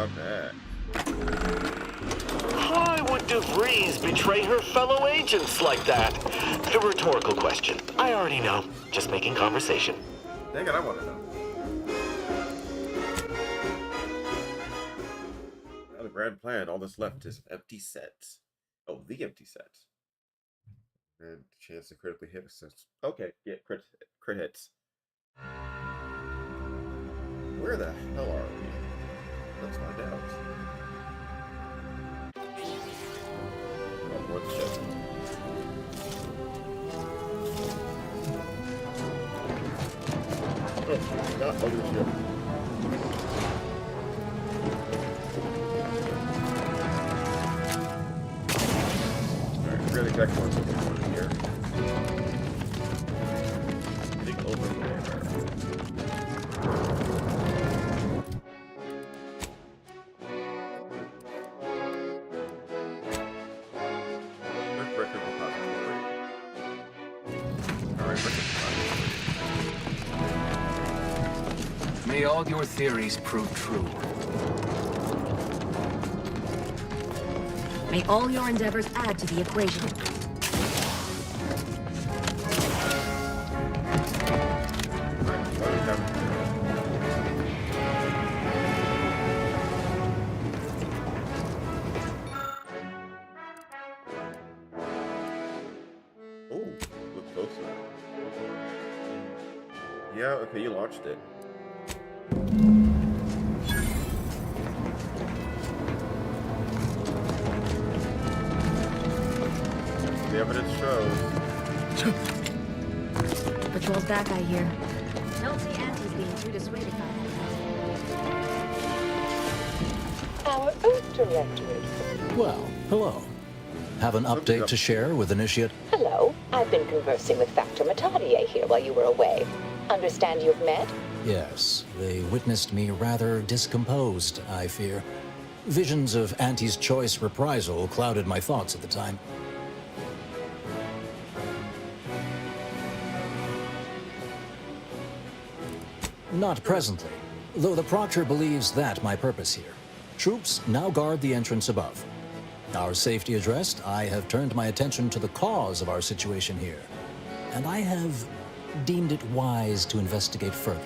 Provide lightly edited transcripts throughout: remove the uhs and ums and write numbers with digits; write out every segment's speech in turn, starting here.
I'm back. Why would DeVries betray her fellow agents like that? A rhetorical question. I already know. Just making conversation. Dang it, I want to know. Now the grand plan, all that's left is empty sets. Oh, the empty sets. And chance to critically hit us. Okay, yeah, crit hits. Where the hell are we? Let's find out. Oh, more the ship. Oh, not other ship. Alright, we're gonna check one here. Big over there. May all your theories prove true. May all your endeavors add to the equation. Oh, look closer. Yeah, okay, you launched it. The evidence shows. Patrol's back, I hear. Don't see Auntie's being too dissuaded by that. Our own directorate. Well, hello. Have an update to share with Initiate? Hello. I've been conversing with Factor Matadier here while you were away. Understand you've met? Yes, they witnessed me rather discomposed, I fear. Visions of Auntie's choice reprisal clouded my thoughts at the time. Not presently, though the Proctor believes that my purpose here. Troops now guard the entrance above. Our safety addressed, I have turned my attention to the cause of our situation here, and I have deemed it wise to investigate further.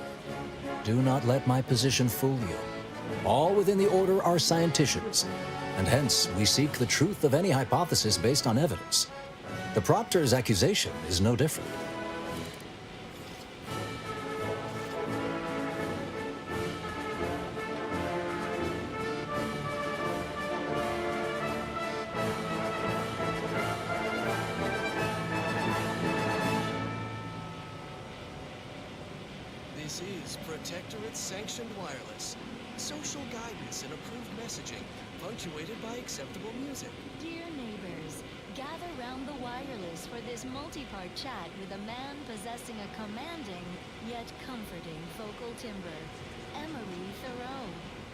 Do not let my position fool you. All within the Order are scienticians, and hence we seek the truth of any hypothesis based on evidence. The Proctor's accusation is no different. This is Protectorate-sanctioned wireless. Social guidance and approved messaging, punctuated by acceptable music. Dear neighbors, gather round the wireless for this multi-part chat with a man possessing a commanding, yet comforting vocal timbre. Emery Thoreau,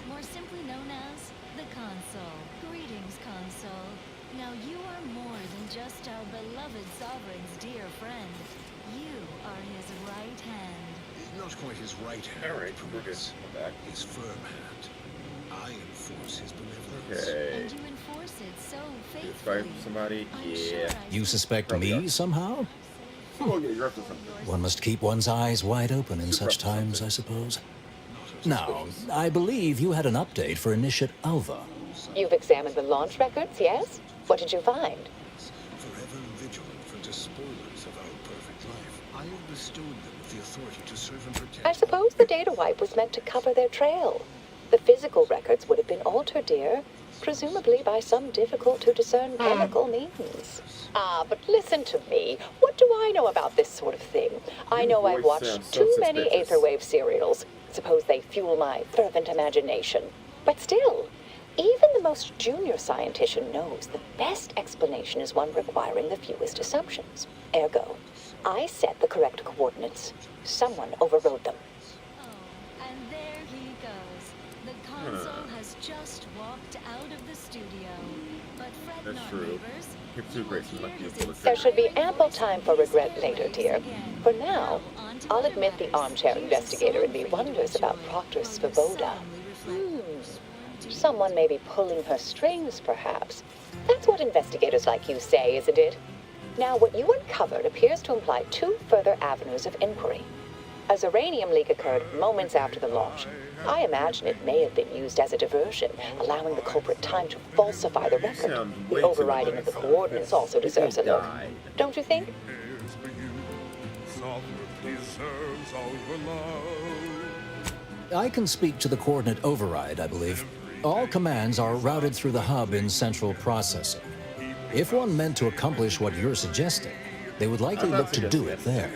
more simply known as the Consul. Greetings, Consul. Now you are more than just our beloved Sovereign's dear friend. You are his right hand. Not quite his right hand. Alright, we're good. I'm back. His firm hand. I enforce his benevolence. Okay. And you enforce it so Fight faithfully. somebody? I'm Yeah. sure I You suspect Probably me not. somehow? Oh, yeah, you're up to something. One must keep one's eyes wide open in such times, I suppose. Now, I believe you had an update for Initiate Alva. You've examined the launch records, yes? What did you find? Forever vigilant for despoilers of our perfect life, I have bestowed them with the authority to serve and protect. I suppose the data wipe was meant to cover their trail. The physical records would have been altered, dear, presumably by some difficult-to-discern chemical means. But listen to me. What do I know about this sort of thing? I Your know I've voice sounds watched so too many suspicious. Aetherwave serials. Suppose they fuel my fervent imagination. But still, even the most junior scientician knows the best explanation is one requiring the fewest assumptions. Ergo, I set the correct coordinates. Someone overrode them. Oh, and there he goes. The Consul has just walked out of the studio. But fret That's not, true. neighbors. If too great, you might be able to There should be ample time for regret later, dear. For now, I'll admit the armchair investigator in me wonders about Proctor Svoboda. Someone may be pulling her strings, perhaps. That's what investigators like you say, isn't it? Now, what you uncovered appears to imply 2 further avenues of inquiry. A Zeranium leak occurred moments after the launch. I imagine it may have been used as a diversion, allowing the culprit time to falsify the record. The overriding of the coordinates also deserves a look. Don't you think? I can speak to the coordinate override, I believe. All commands are routed through the hub in central processing. If one meant to accomplish what you're suggesting, they would likely look to do it there.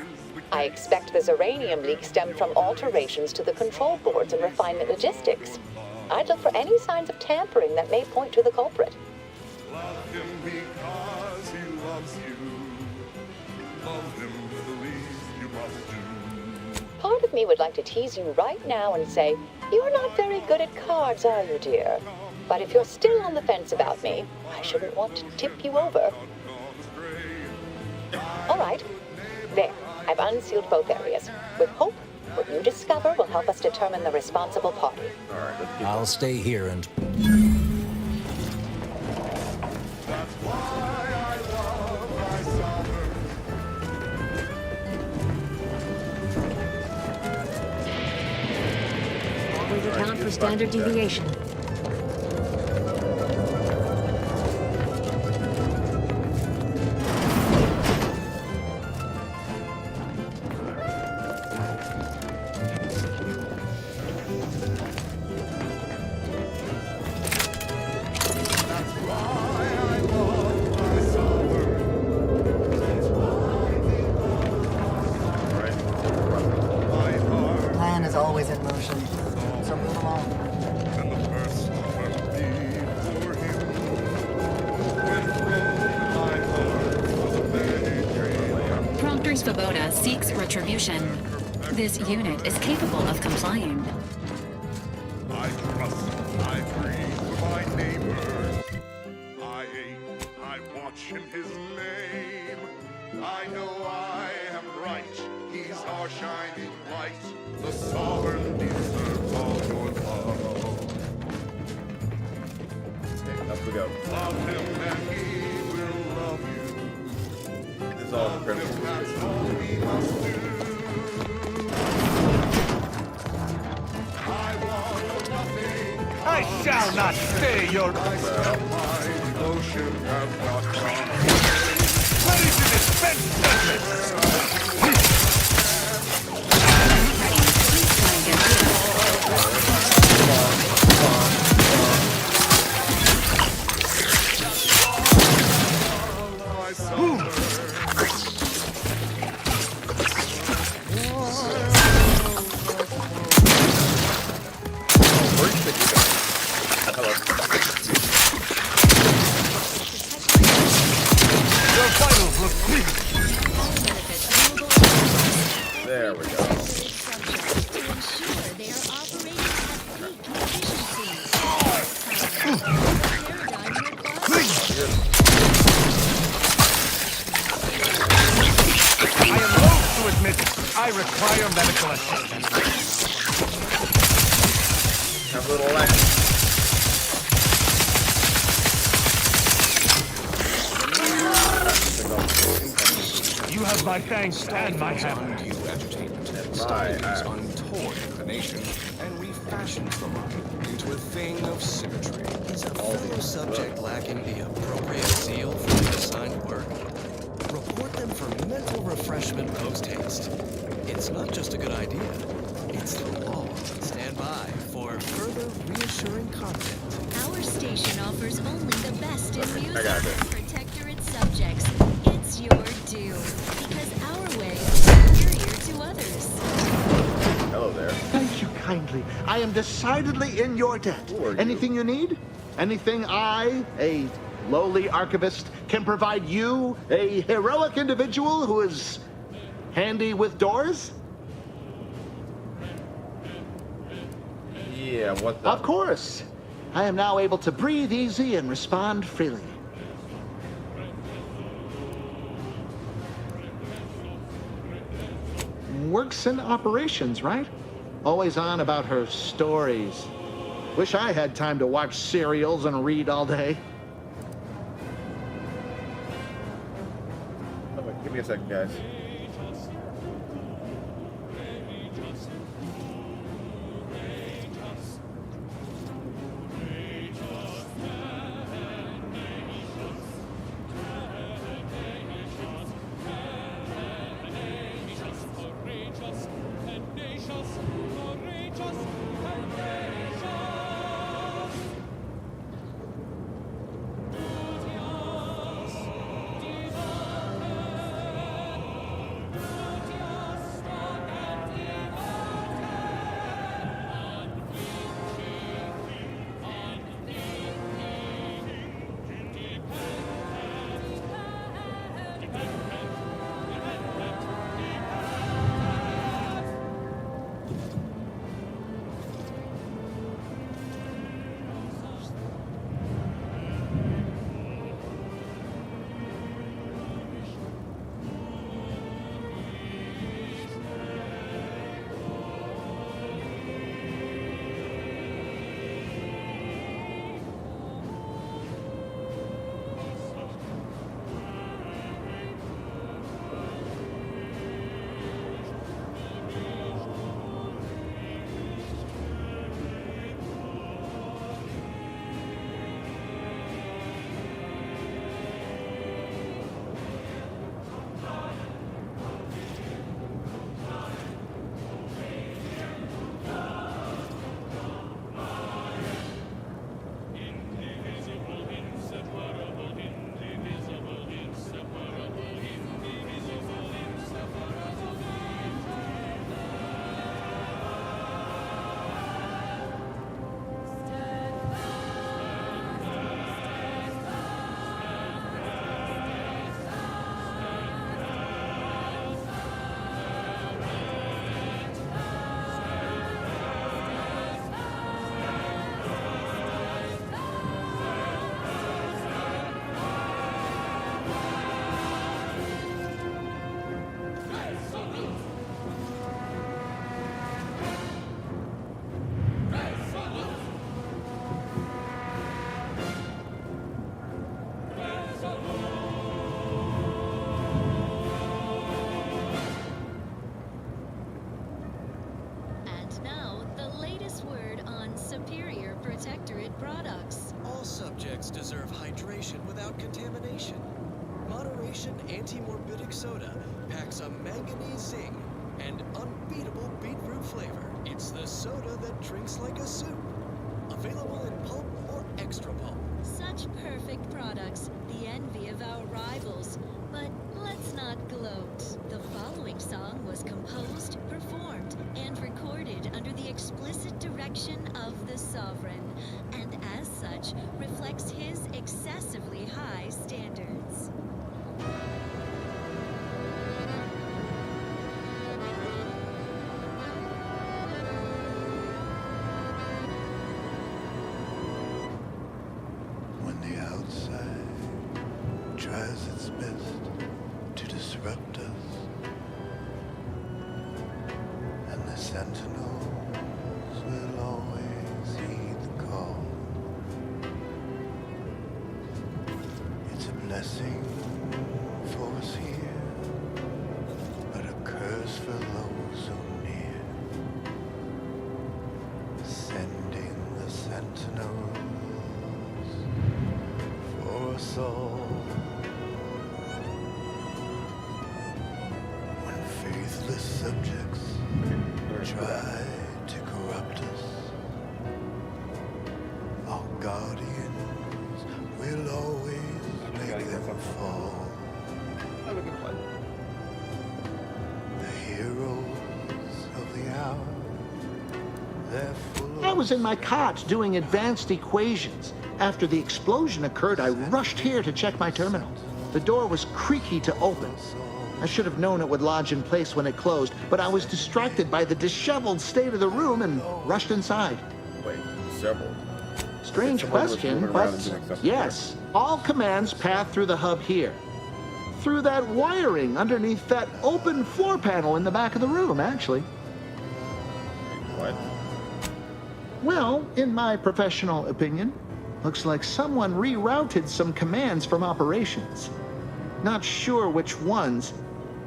I expect the Zeranium leak stemmed from alterations to the control boards and refinement logistics. I'd look for any signs of tampering that may point to the culprit. Love him because he loves you. Love him the least you must do. Part of me would like to tease you right now and say, you're not very good at cards, are you, dear? But if you're still on the fence about me, I shouldn't want to tip you over. All right. There. I've unsealed both areas. With hope, what you discover will help us determine the responsible party. All right, let's keep I'll stay here and... That's why I love my summer. Always account for standard deviation. Plan is always in motion. So move along. And the first summer be for him. When my heart was a daydream. Prompter Svoboda seeks retribution. This unit is capable of complying. I trust, I breathe for my neighbor. I aim, I watch in his name. I know I am right. He's our shining light. The sovereign deserves all your love. Okay, up we go. Love him and he will love you. This is all Love him, incredible. that's all we must do. I want nothing. I shall not stay your... I spent my devotion have not gone. Ready to dispense judgment! My summer. Where do you think you're going? Hello. Your vitals look weak. There we go. To ensure they are operating at peak efficiency. I am loath to admit I require medical assistance. Have a little action. You have my thanks and my hammer. You entertainment, My Stalin ass. is untoward inclination and refashions the mind into a thing of symmetry. Is a fellow subject lacking the appropriate zeal for the assigned work? Report them for mental refreshment post-haste. It's not just a good idea, it's the law. Stand by for further reassuring content. Our station offers only the best in music. I got it. Protectorate subjects, it's your due. Because our way is superior to others. Hello there. Thank you kindly. I am decidedly in your debt. Who are you? Anything you need? Anything I, a lowly archivist, can provide you, a heroic individual who is handy with doors? Yeah, what the? Of course. I am now able to breathe easy and respond freely. Works in operations, right? Always on about her stories. Wish I had time to watch serials and read all day. Oh, wait, give me a second, guys. Deserve hydration without contamination. Moderation anti-morbidic soda packs a manganese zing and unbeatable beetroot flavor. It's the soda that drinks like a soup. Available in pulp or extra pulp. Such perfect products, the envy of our rivals. But let's not gloat. The following song was composed, performed, and recorded under the explicit direction of the Sovereign, and as such, reflects his excessively high standards. When the outside tries its best to disrupt us, and the sentinels will always heed the call. It's a blessing for us here, but a curse for those who near. Sending the sentinels for us all. When faithless subjects try to corrupt us, our guardians will always make them fall. The heroes of the hour, they're full of... I was in my cot doing advanced equations. After the explosion occurred, I rushed here to check my terminal. The door was creaky to open. I should have known it would lodge in place when it closed, but I was distracted by the disheveled state of the room and rushed inside. Wait, disheveled? Strange question, but yes, all commands path through the hub here. Through that wiring underneath that open floor panel in the back of the room, actually. What? Well, in my professional opinion, looks like someone rerouted some commands from operations. Not sure which ones.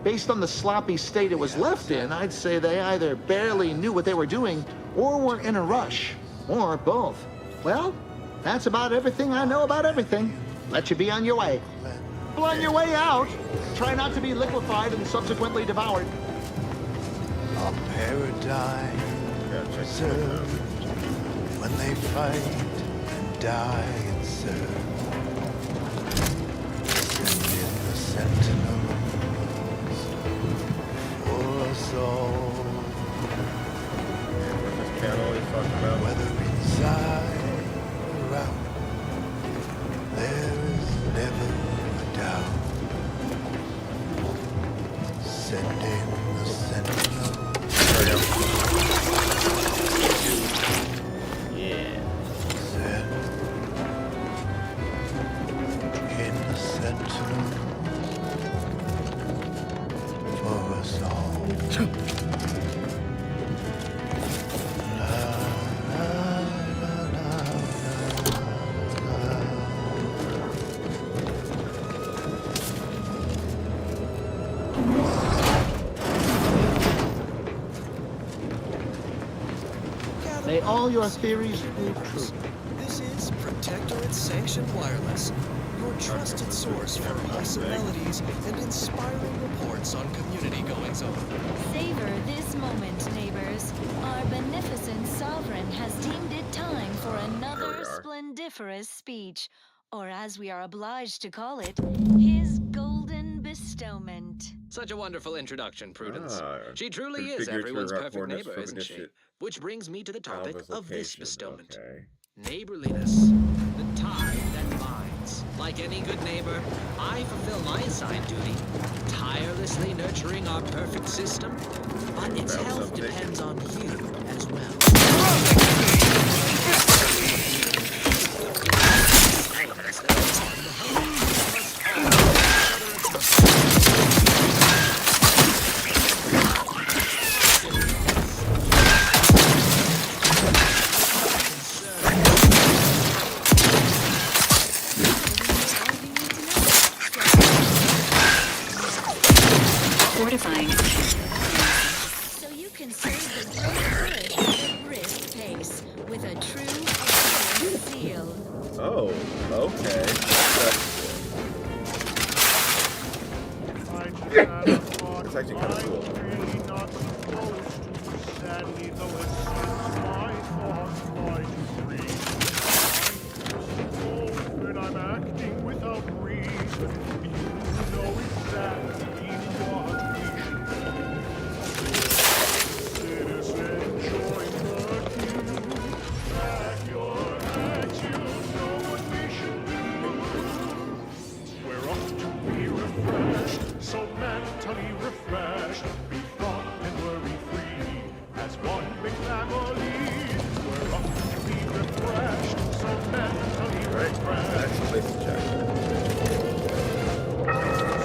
Based on the sloppy state it was left in, I'd say they either barely knew what they were doing or were in a rush, or both. Well, that's about everything I know about everything. Let you be on your way. Well, on your way out, try not to be liquefied and subsequently devoured. A paradigm served when they fight and die and serve. Send in the sentinels for us all. Whether inside or out, there is never a doubt. Send in the sentinels. Yeah. Send in the sentinels for us all. May all your theories prove true. This is Protectorate Sanctioned Wireless, your trusted source for awesome melodies and inspiring reports on community goings-on. Savor this moment, neighbors. Our beneficent sovereign has deemed it time for another splendiferous speech, or as we are obliged to call it, his golden bestowment. Such a wonderful introduction, Prudence. She truly is Configured everyone's to perfect record this neighbor, from isn't she? initiate Which brings me to the topic Alva's of this location. bestowment. Okay. Neighborliness. The tie that binds. Like any good neighbor, I fulfill my assigned duty, tirelessly nurturing our perfect system, but its health depends on you as well. Fortifying. So you can serve the great good at a brisk pace with a true excellent zeal. Oh, okay. That's actually kind of cool. Sadly, though it seems my thoughts fly to free. When I'm acting without reason, you know exactly what we should do. Citizen, join the queue. At your head, you know what we should do. We're off to be refreshed, so mentally refreshed. Be thought and worry-free as one big family. We're off to be refreshed, so mentally refreshed. That's a place to check.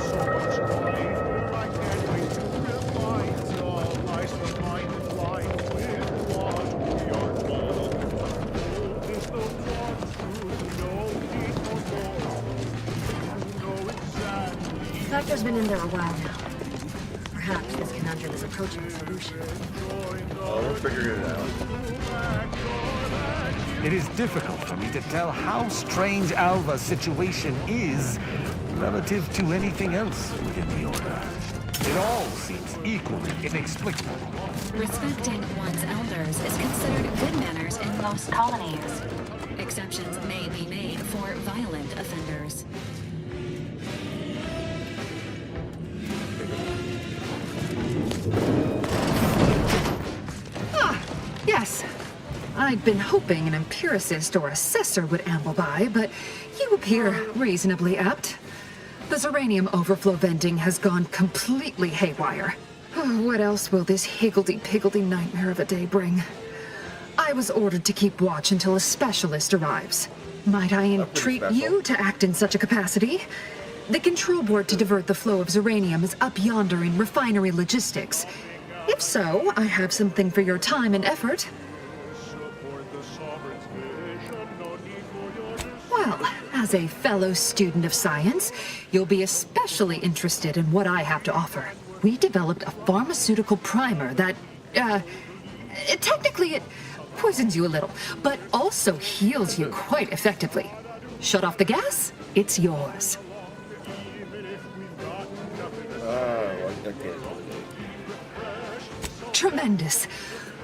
So much life where I can't wait to refine the lies the mind is blind with what we are told. Is the one truth, no need for more. You know exactly. Vector's been in there a while now. Perhaps this conundrum is approaching a solution. Oh, we're figuring it out. It is difficult for me to tell how strange Alva's situation is relative to anything else within the Order. It all seems equally inexplicable. Respecting one's elders is considered good manners in most colonies. Exceptions may be made for violent offenders. Yes. I'd been hoping an empiricist or assessor would amble by, but you appear reasonably apt. The Zeranium overflow venting has gone completely haywire. What else will this higgledy-piggledy nightmare of a day bring? I was ordered to keep watch until a specialist arrives. Might I entreat you to act in such a capacity? The control board to divert the flow of Zeranium is up yonder in refinery logistics. If so, I have something for your time and effort. As a fellow student of science, you'll be especially interested in what I have to offer. We developed a pharmaceutical primer that, technically it poisons you a little, but also heals you quite effectively. Shut off the gas, it's yours. Tremendous.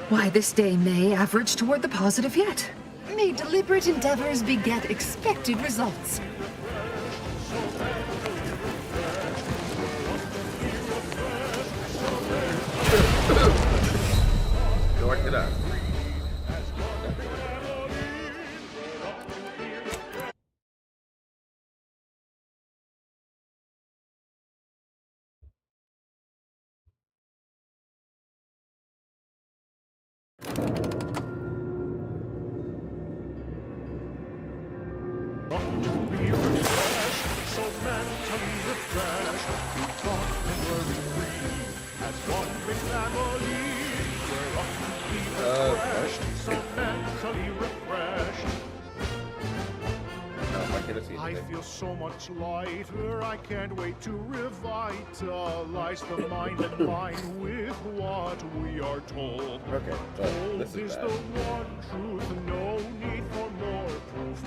Why, this day may average toward the positive yet. May deliberate endeavors beget expected results. Go check it out. I feel so much lighter, I can't wait to revitalize the mind and line with what we are told. Okay, so this is the one truth, no need for more proof.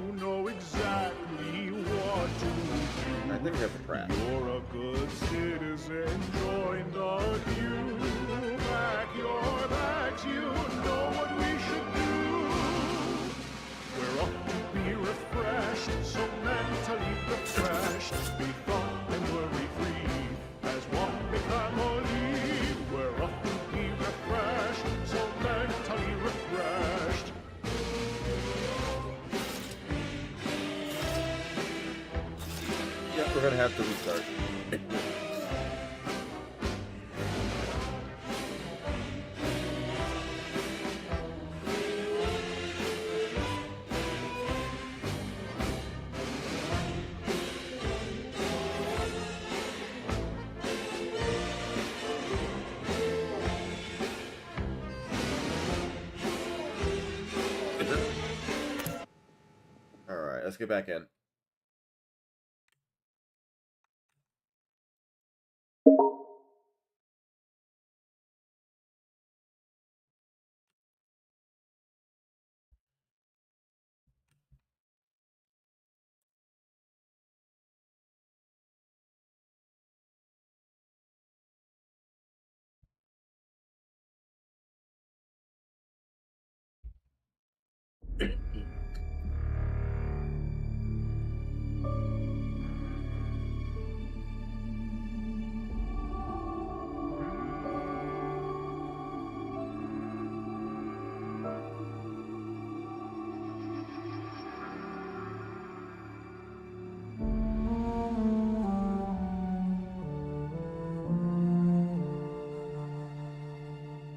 You know exactly what to do. I think we have a trap. You're a good citizen, join the queue. Pack your bags, you know what we should do. We're up to be refreshed, so mentally refreshed. Be fun and worry-free as one big family. We're up to be refreshed, so mentally refreshed. Yeah, we're gonna have to restart. Alright, let's get back in.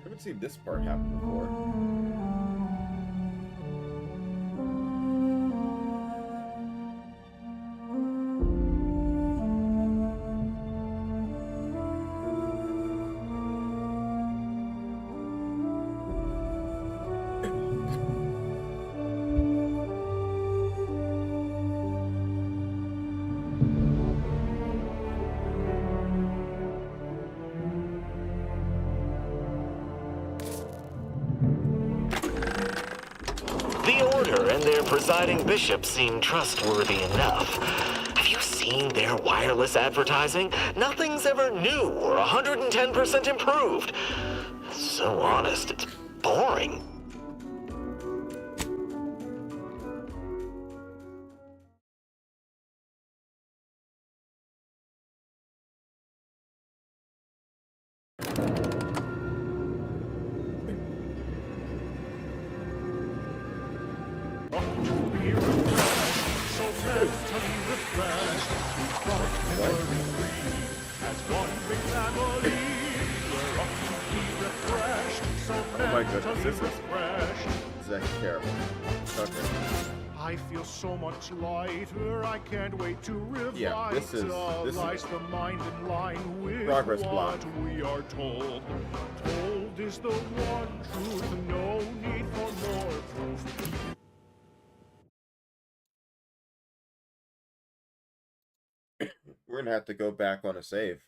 Haven't seen this part happen before. The Order and their presiding bishop seem trustworthy enough. Have you seen their wireless advertising? Nothing's ever new or 110% improved. So honest, it's boring. Oh my goodness, this is actually terrible. Okay. I feel so much lighter, I can't wait to revitalize the mind in line with progress what block. we are told. Told is the one truth, no need for more proof. We're gonna have to go back on a save.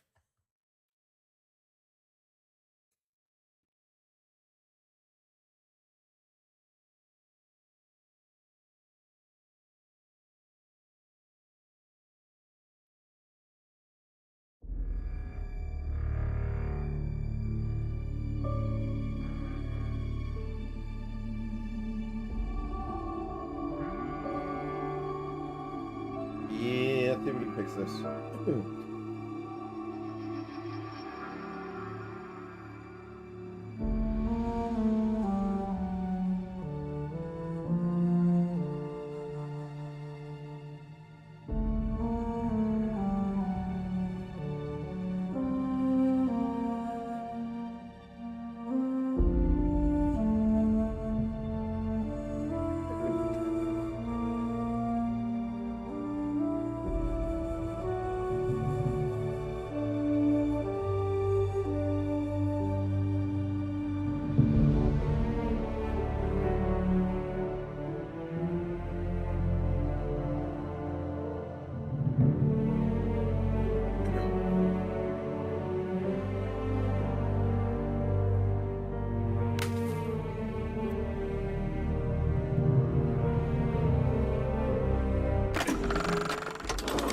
Yeah, I think we can fix this.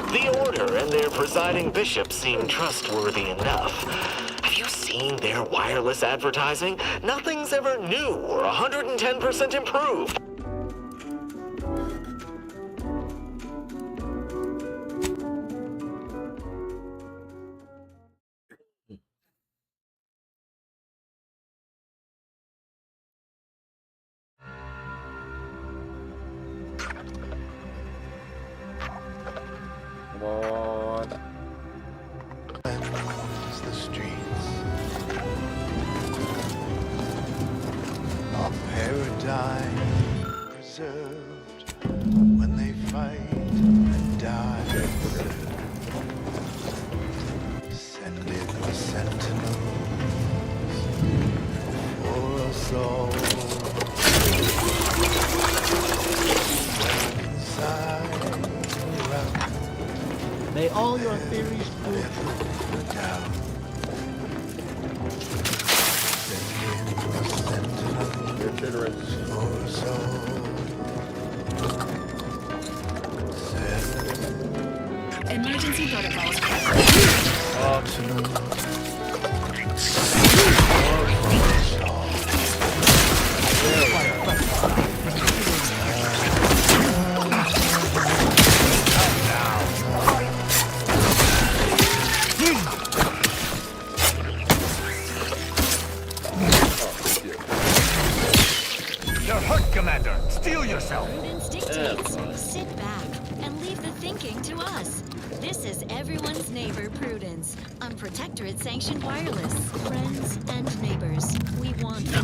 The Order and their presiding bishop seem trustworthy enough. Have you seen their wireless advertising? Nothing's ever new or 110% improved. Come on. Cleanse the streets of paradise, preserved when they fight and die. Send in the sentinels for us all. Inside out. May all your theories prove true. Emergency protocols. You're hurt, Commander. Steel yourself. Prudence dictates. Sit back and leave the thinking to us. This is everyone's neighbor, Prudence, on Protectorate-sanctioned wireless. Friends and neighbors, we want them.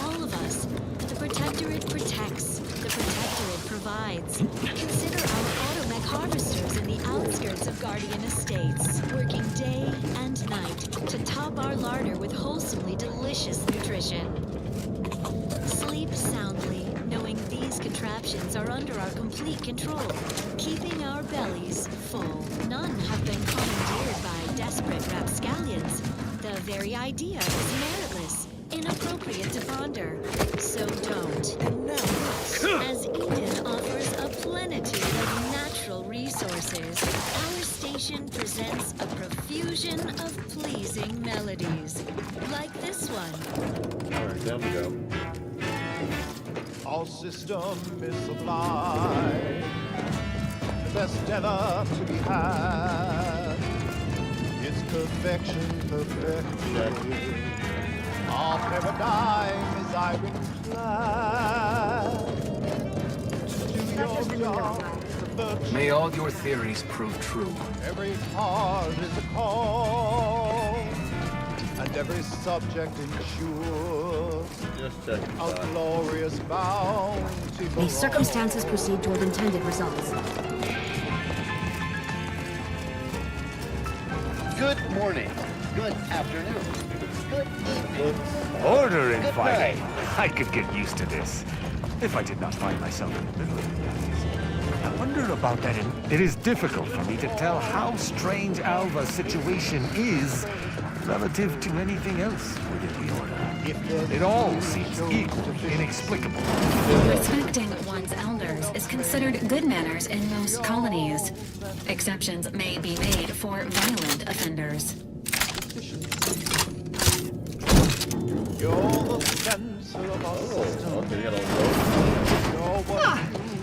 All of us. The Protectorate protects. The Protectorate provides. Consider our automech harvesters in the outskirts of Guardian Estates, working day and night to top our larder with wholesomely delicious nutrition. Sleep soundly, knowing these contraptions are under our complete control, keeping our bellies full. None have been commandeered by desperate rapscallions. The very idea is meritless, inappropriate to ponder. So don't. As Eden offers a plenitude of natural resources, our station presents a profusion of pleasing melodies. Like this one. Alright, there we go. Our system is sublime, the best ever to be had. It's perfection, perfected. Our paradigm is ironclad. To do your job, the May all your theories prove true. every heart is a call, and every subject ensures Just check a glorious bounty for These circumstances all. proceed toward intended results. Good morning. Good afternoon. Good evening. Order in Good fighting. night. I could get used to this, if I did not find myself in the middle of things. I wonder about that. It is difficult for me to tell how strange Alva's situation is relative to anything else within the Order. It all seems equally inexplicable. Respecting one's elders is considered good manners in most colonies. Exceptions may be made for violent offenders.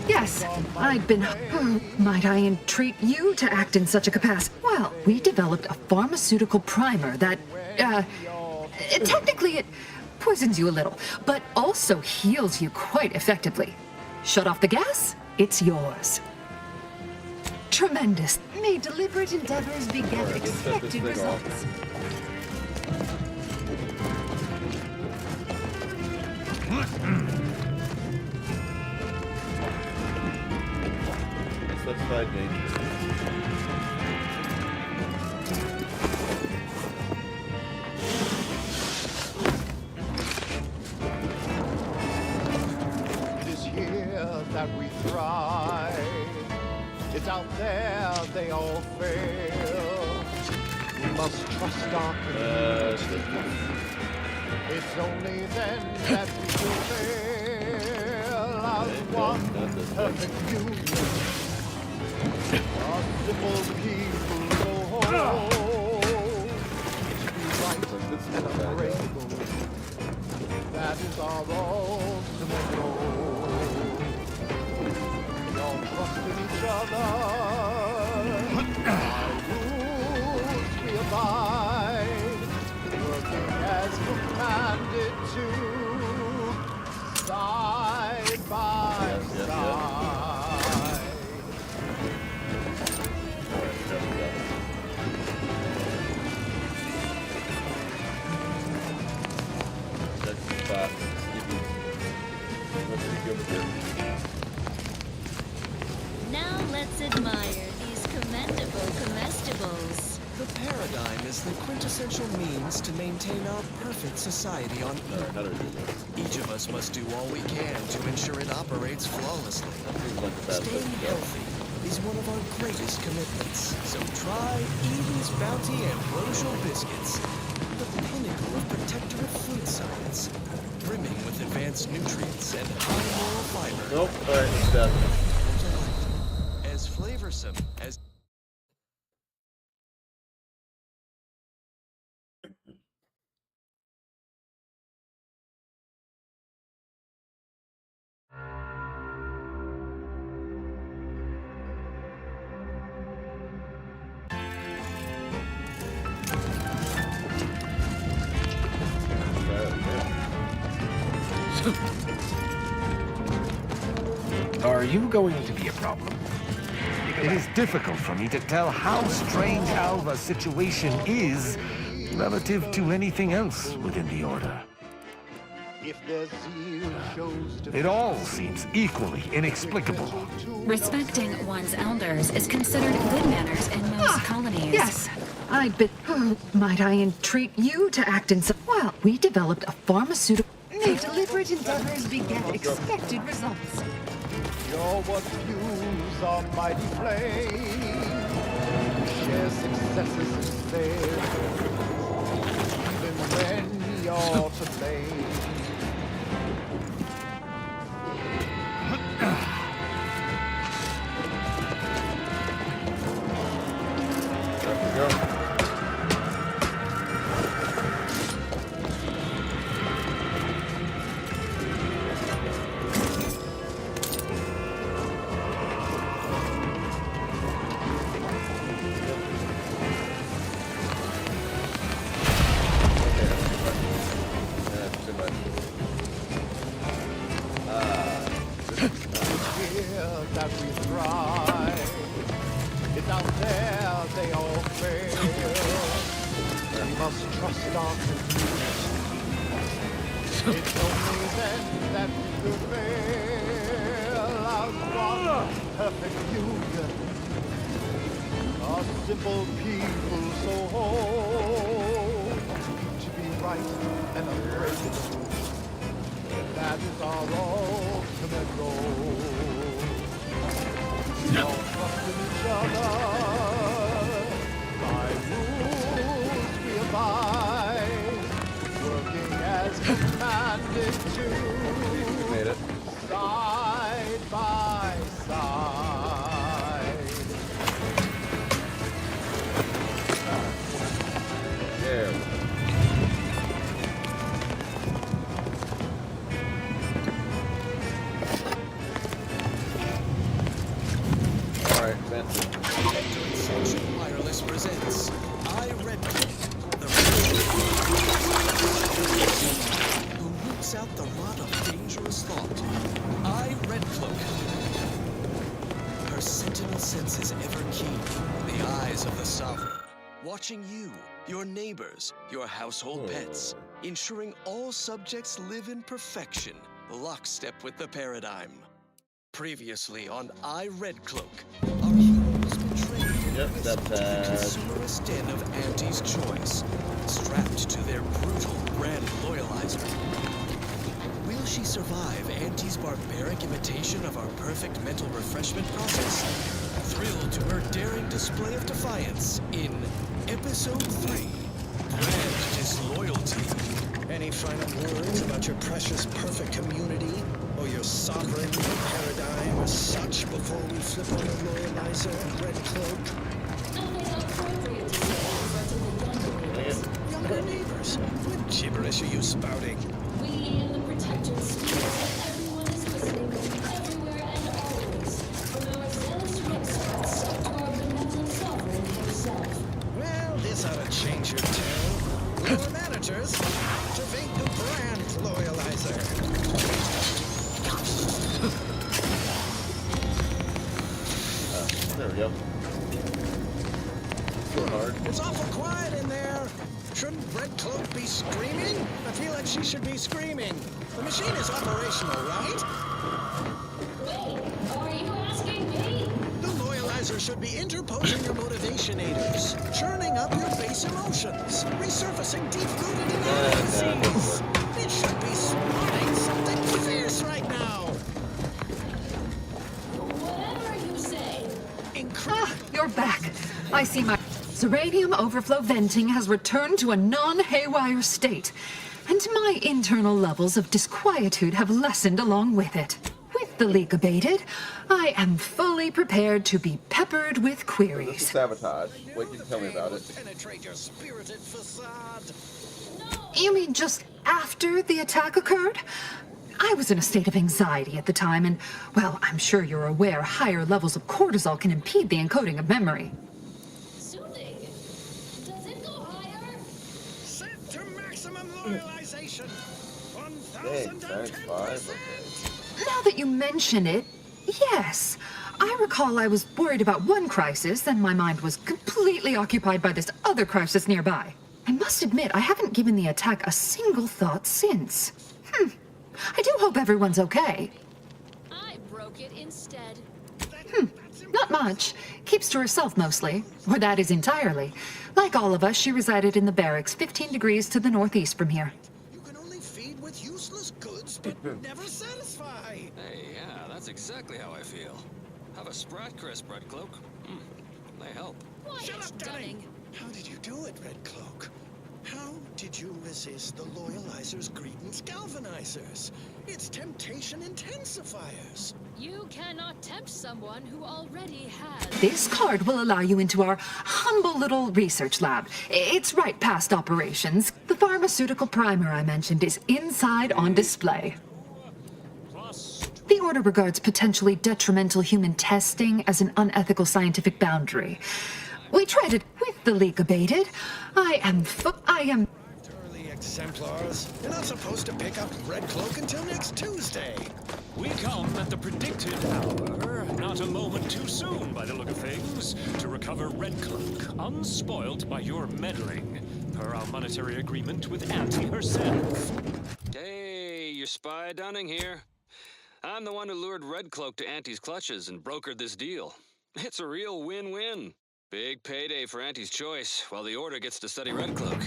Yes, I'd been... might I entreat you to act in such a capacity? Well, we developed a pharmaceutical primer that, technically it poisons you a little, but also heals you quite effectively. Shut off the gas, it's yours. Tremendous. May deliberate endeavors beget expected results. Specified danger. It is here that we thrive. It's out there they all fail. We must trust our community. It's only then that we will fail as one perfect union. Our simple people go home to be right and unbreakable. That is our ultimate goal. We all trust in each other. By rules we abide, working as commanded to, side by side. Now let's admire these commendable comestibles. The paradigm is the quintessential means to maintain our perfect society on Earth. Each of us must do all we can to ensure it operates flawlessly. Staying healthy is one of our greatest commitments. So try Eden's Bounty Ambrosial Biscuits, the pinnacle of protectorate food science, brimming with advanced nutrients and high moral fiber. Nope, alright, it's done. As flavorsome as... Are you going to be a problem? It is difficult for me to tell how strange Alva's situation is relative to anything else within the Order. If their zeal shows to It all seems equally inexplicable. Respecting one's elders is considered good manners in most colonies. Yes, I'd been... might I entreat you to act in some... Well, we developed a pharmaceutical... May deliberate endeavors beget expected results. You're what fuels our mighty flame. Share successes and failures, even when you're to blame. That we thrive. It's out there they all fail. We must trust our community. It's only then that we will fail as one perfect union. A simple people so whole to be right and unbreakable. That is our ultimate goal. By rules we abide, working as commanded to, Made it. side by side. Yeah. Alright, Benson. Ascension Wireless presents I Red Cloak, the who roots out the rot of dangerous thought. I Red Cloak. Her sentinel senses ever keen, the eyes of the sovereign, watching you, your neighbors, your household pets, ensuring all subjects live in perfection, lockstep with the paradigm. Previously on I Red Cloak, our heroes betrayed and whisked to the consumerist den of Auntie's choice, strapped to their brutal brand loyalizer. Will she survive Auntie's barbaric imitation of our perfect mental refreshment process? Thrilled to her daring display of defiance in Episode 3, Brand Disloyalty. Any final words about your precious perfect community or your sovereign paradigm as such before we flip on the loyalizer and Red Cloak? Younger neighbors, what gibberish are you spouting? We in the protected spheres, everyone is listening everywhere and always, from our zealous experts to our benevolent sovereign himself. Well, this ought to change your tune. Our managers, activate the brand loyalizer. There we go. Go hard. It's awful quiet in there. Shouldn't Red Cloak be screaming? I feel like she should be screaming. The machine is operational, right? Wait, are you asking me? The loyalizer should be interposing your motivationators, churning up your base emotions, resurfacing deep-rooted inadequacies. It should be spawning something fierce right now. Whatever you say. You're back. I see my uranium overflow venting has returned to a non-haywire state, and my internal levels of disquietude have lessened along with it. With the leak abated, I am fully prepared to be peppered with queries. Sabotage. What can you tell me about it? Penetrate your spirited facade. You mean just after the attack occurred? I was in a state of anxiety at the time, and, well, I'm sure you're aware higher levels of cortisol can impede the encoding of memory. Soothing. Does it go higher? Set to maximum loyalization. 1010. Okay. Now that you mention it, yes. I recall I was worried about one crisis, then my mind was completely occupied by this other crisis nearby. I must admit, I haven't given the attack a single thought since. I do hope everyone's okay. I broke it instead. Not much. Keeps to herself mostly. Or that is entirely. Like all of us, she resided in the barracks 15 degrees to the northeast from here. You can only feed with useless goods, but never satisfy. Hey, yeah, that's exactly how I feel. Have a Sprat Crisp, Red Cloak. They help. Shut up, Dunning! How did you do it, Red Cloak? How did you resist the loyalizer's greediness galvanizers? Its temptation intensifiers. You cannot tempt someone who already has. This card will allow you into our humble little research lab. It's right past operations. The pharmaceutical primer I mentioned is inside on display. The Order regards potentially detrimental human testing as an unethical scientific boundary. We tried it with the leak abated. I am Early exemplars. You're not supposed to pick up Red Cloak until next Tuesday. We come at the predicted hour, not a moment too soon by the look of things, to recover Red Cloak, unspoilt by your meddling, per our monetary agreement with Auntie herself. Hey, your spy Dunning here. I'm the one who lured Red Cloak to Auntie's clutches and brokered this deal. It's a real win-win. Big payday for Auntie's choice, while the Order gets to study Red Cloak.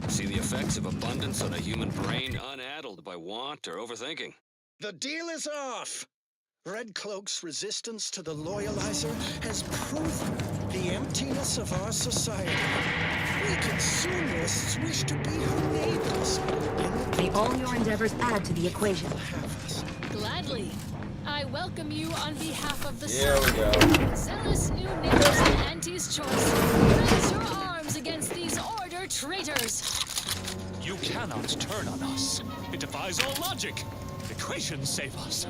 See the effects of abundance on a human brain unaddled by want or overthinking. The deal is off. Red Cloak's resistance to the Loyalizer has proven the emptiness of our society. We consumerists wish to be her neighbors. May all your endeavors add to the equation. Gladly. I welcome you on behalf of the There we go. zealous new neighbors of Auntie's choice. Raise your arms against these Order traitors. You cannot turn on us. It defies all logic. Equations save us.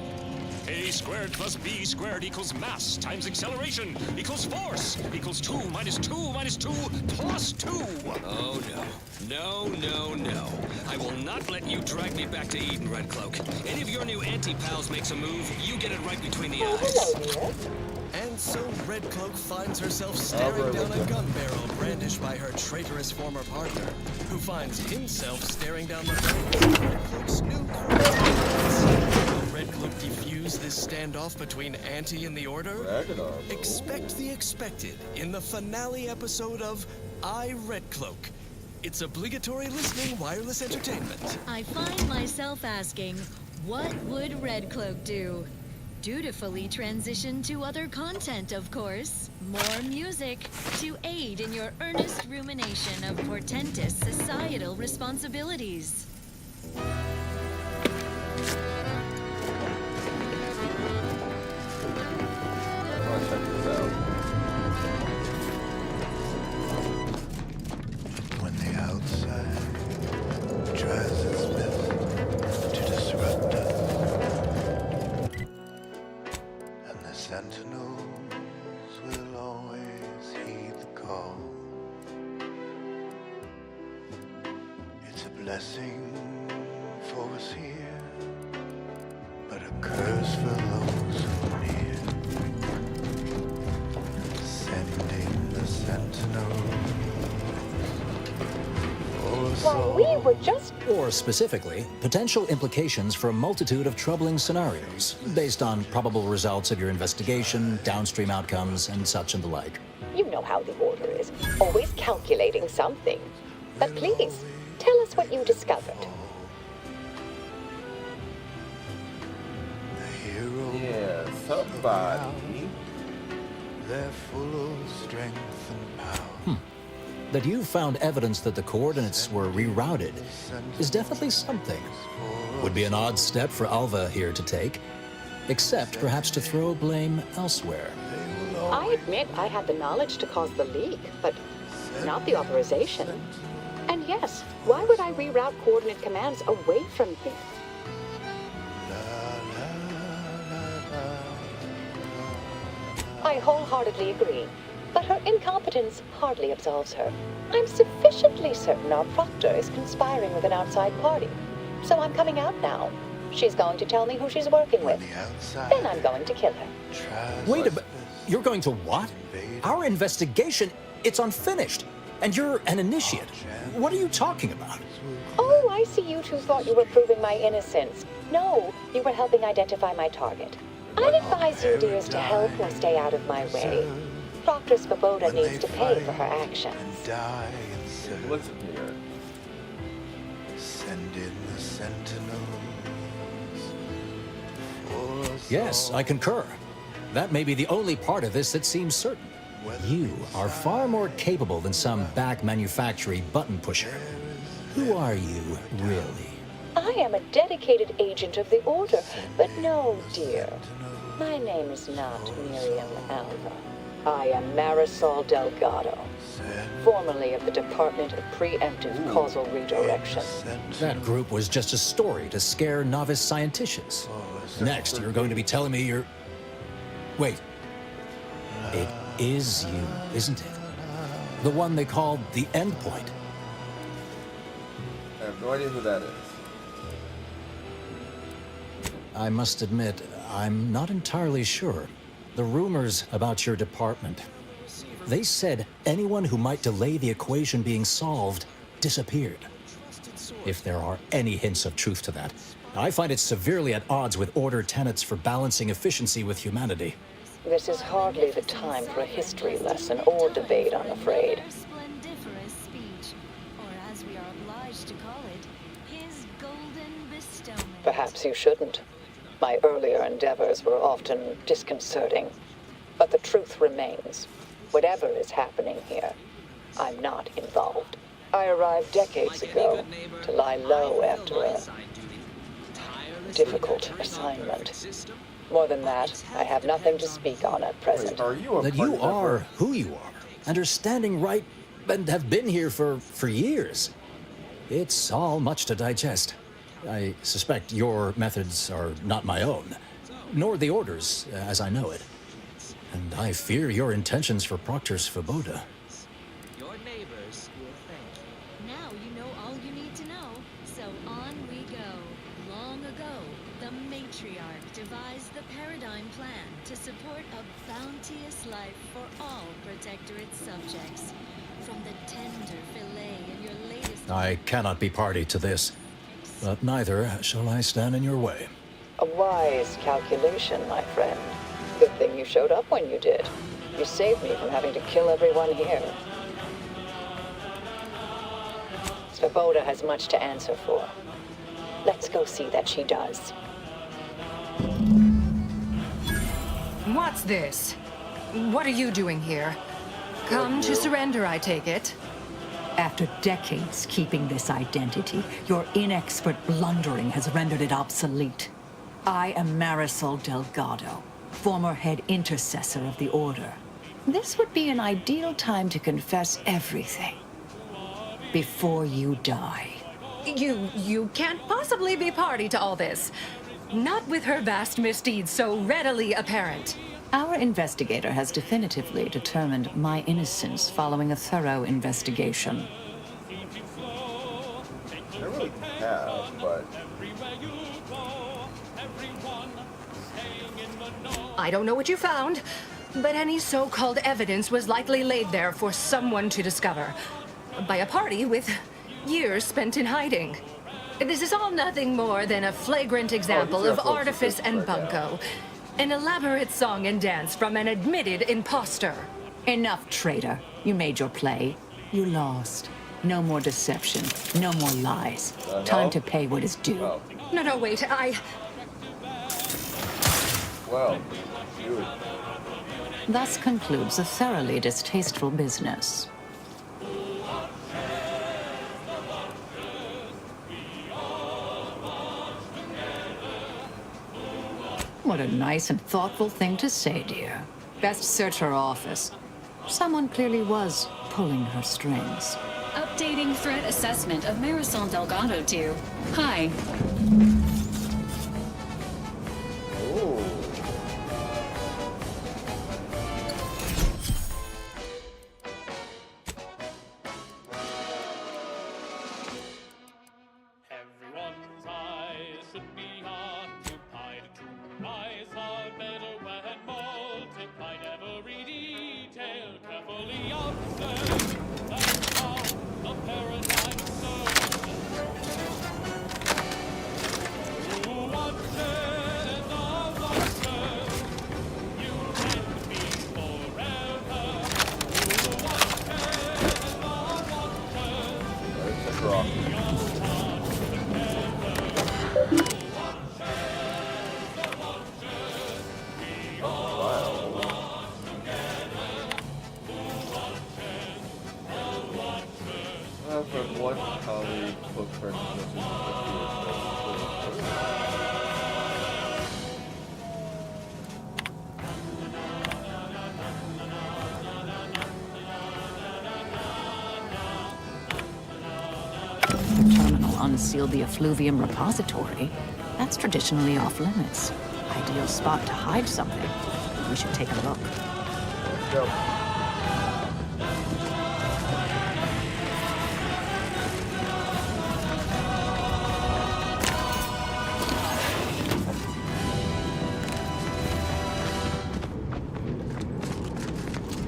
A squared plus B squared equals mass times acceleration equals force equals 2 minus 2 minus 2 plus 2. Oh, no. No, no, no. I will not let you drag me back to Eden, Red Cloak. Any of your new anti-pals makes a move, you get it right between the eyes. And so Red Cloak finds herself staring down a gun barrel brandished by her traitorous former partner, who finds himself staring down the barrels of Red Cloak's new quarterback. Will Red Cloak defuse this standoff between Auntie and the Order? Expect the expected in the finale episode of I, Red Cloak. It's obligatory listening wireless entertainment. I find myself asking, what would Red Cloak do? Dutifully transition to other content, of course. More music to aid in your earnest rumination of portentous societal responsibilities. When the outside tries its best to disrupt us, and the sentinels will always heed the call. It's a blessing for us here, but a curse for those who are near. Sending the sentinels. While we were just... Or specifically, potential implications for a multitude of troubling scenarios, based on probable results of your investigation, downstream outcomes, and such and the like. You know how the Order is. Always calculating something. But please, tell us what you discovered. Yeah, somebody. They're full of strength and power. That you found evidence that the coordinates were rerouted is definitely something. Would be an odd step for Alva here to take, except perhaps to throw blame elsewhere. I admit I had the knowledge to cause the leak, but not the authorization. And yes, why would I reroute coordinate commands away from here? I wholeheartedly agree, but her incompetence hardly absolves her. I'm sufficiently certain our proctor is conspiring with an outside party, so I'm coming out now. She's going to tell me who she's working with. Then I'm going to kill her. Wait a minute. You're going to what? Our investigation, it's unfinished. And you're an initiate. What are you talking about? Oh, I see you two thought you were proving my innocence. No, you were helping identify my target. I'd advise you dears to help or stay out of my way. Proctor Svoboda needs to pay for her actions. Listen here. Send in the sentinels. Yes, I concur. That may be the only part of this that seems certain. You are far more capable than some back manufactory button pusher. Who are you, really? I am a dedicated agent of the Order, but no, dear. My name is not Miriam Alva. I am Marisol Delgado, formerly of the Department of Preemptive Causal Redirection. That group was just a story to scare novice scienticians. Next, you're going to be telling me you're... Wait. It is you, isn't it? The one they called the Endpoint. I have no idea who that is. I must admit, I'm not entirely sure. The rumors about your department. They said anyone who might delay the equation being solved disappeared. If there are any hints of truth to that, I find it severely at odds with Order tenets for balancing efficiency with humanity. This is hardly the time for a history lesson or debate, I'm afraid. Splendiferous speech, or as we are obliged to call it, his golden bestowment. Perhaps you shouldn't. My earlier endeavors were often disconcerting, but the truth remains. Whatever is happening here, I'm not involved. I arrived decades ago to lie low after a difficult assignment. More than that, I have nothing to speak on at present. That you are who you are, and are standing right, and have been here for years. It's all much to digest. I suspect your methods are not my own, nor the Order's, as I know it. And I fear your intentions for Proctor's Svoboda. Your neighbors will thank you. Now you know all you need to know, so on we go. Long ago, the matriarch devised the paradigm plan to support a bounteous life for all Protectorate subjects. From the tender fillet in your latest... I cannot be party to this, but neither shall I stand in your way. A wise calculation, my friend. Good thing you showed up when you did. You saved me from having to kill everyone here. Svoboda has much to answer for. Let's go see that she does. What's this? What are you doing here? Come to surrender, I take it. After decades keeping this identity, your inexpert blundering has rendered it obsolete. I am Marisol Delgado, former head intercessor of the Order. This would be an ideal time to confess everything before you die. You can't possibly be party to all this. Not with her vast misdeeds so readily apparent. Our investigator has definitively determined my innocence following a thorough investigation. I really have, but... I don't know what you found, but any so-called evidence was likely laid there for someone to discover. By a party with years spent in hiding. This is all nothing more than a flagrant example of artifice and bunco. An elaborate song and dance from an admitted imposter. Enough, traitor. You made your play. You lost. No more deception. No more lies. Time to pay what is due. Oh. No, wait, Well, dude. Thus concludes a thoroughly distasteful business. What a nice and thoughtful thing to say, dear. Best search her office. Someone clearly was pulling her strings. Updating threat assessment of Marisol Delgado to... Hi. Unseal the effluvium repository. That's traditionally off limits. Ideal spot to hide something. We should take a look. Let's go.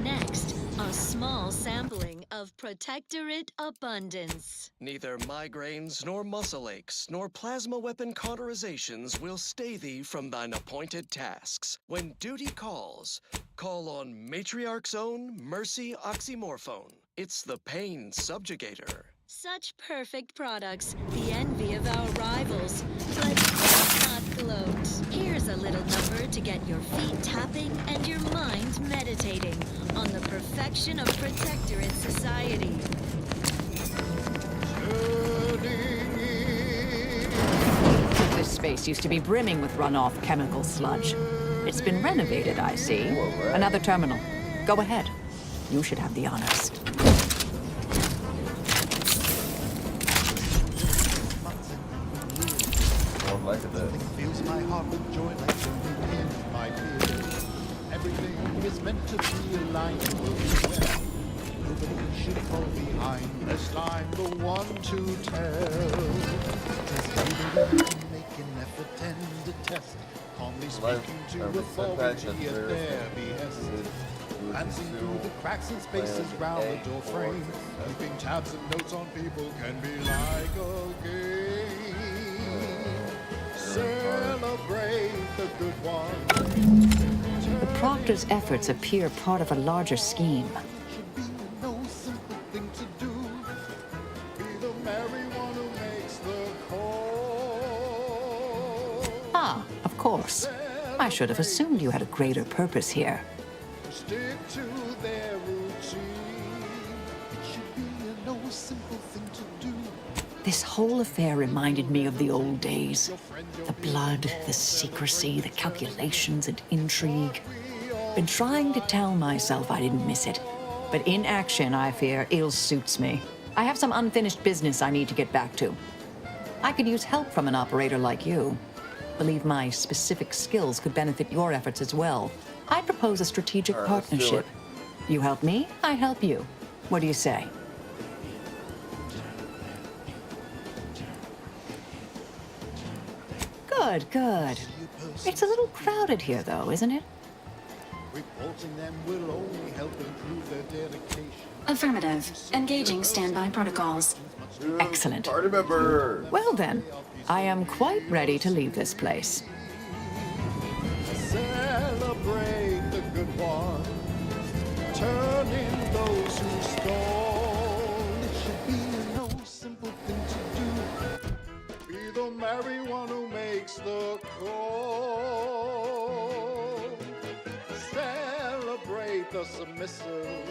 Next, a small sampling of Protectorate abundance. Neither migraines, nor muscle aches, nor plasma weapon cauterizations will stay thee from thine appointed tasks. When duty calls, call on Matriarch's own Mercy Oxymorphone. It's the pain subjugator. Such perfect products, the envy of our rivals. But let's not gloat. Here set your feet tapping and your mind meditating on the perfection of Protectorate society. This space used to be brimming with runoff chemical sludge. It's been renovated, I see. Another terminal. Go ahead. You should have the honors. Fills my heart with joy like something in my ears. Everything is meant to be aligned and will be well. Nobody should fall behind, lest I'm the one to tell. Just be make an effort and a test. Calmly speaking to authority at their behest. Glancing through the cracks and spaces round the door frame. Keeping tabs and notes on people can be like a game. Celebrate the good one. The Proctor's efforts appear part of a larger scheme. Should be no simple thing to do. Be the merry one who makes the call. Ah, of course. I should have assumed you had a greater purpose here. Stick to their routine. It should be no simple thing to do. This whole affair reminded me of the old days. The blood, the secrecy, the calculations and intrigue. Been trying to tell myself I didn't miss it. But in action, I fear, ill suits me. I have some unfinished business I need to get back to. I could use help from an operator like you. Believe my specific skills could benefit your efforts as well. I propose a strategic partnership. You help me, I help you. What do you say? Good, good. It's a little crowded here, though, isn't it? Reporting them will only help improve their dedication. Affirmative. Engaging standby protocols. Excellent. Party member. Well then, I am quite ready to leave this place. Celebrate the good one. Turn in those who stole. It should be no simple thing to do. Be the merry one who makes the call. Celebrate the submissive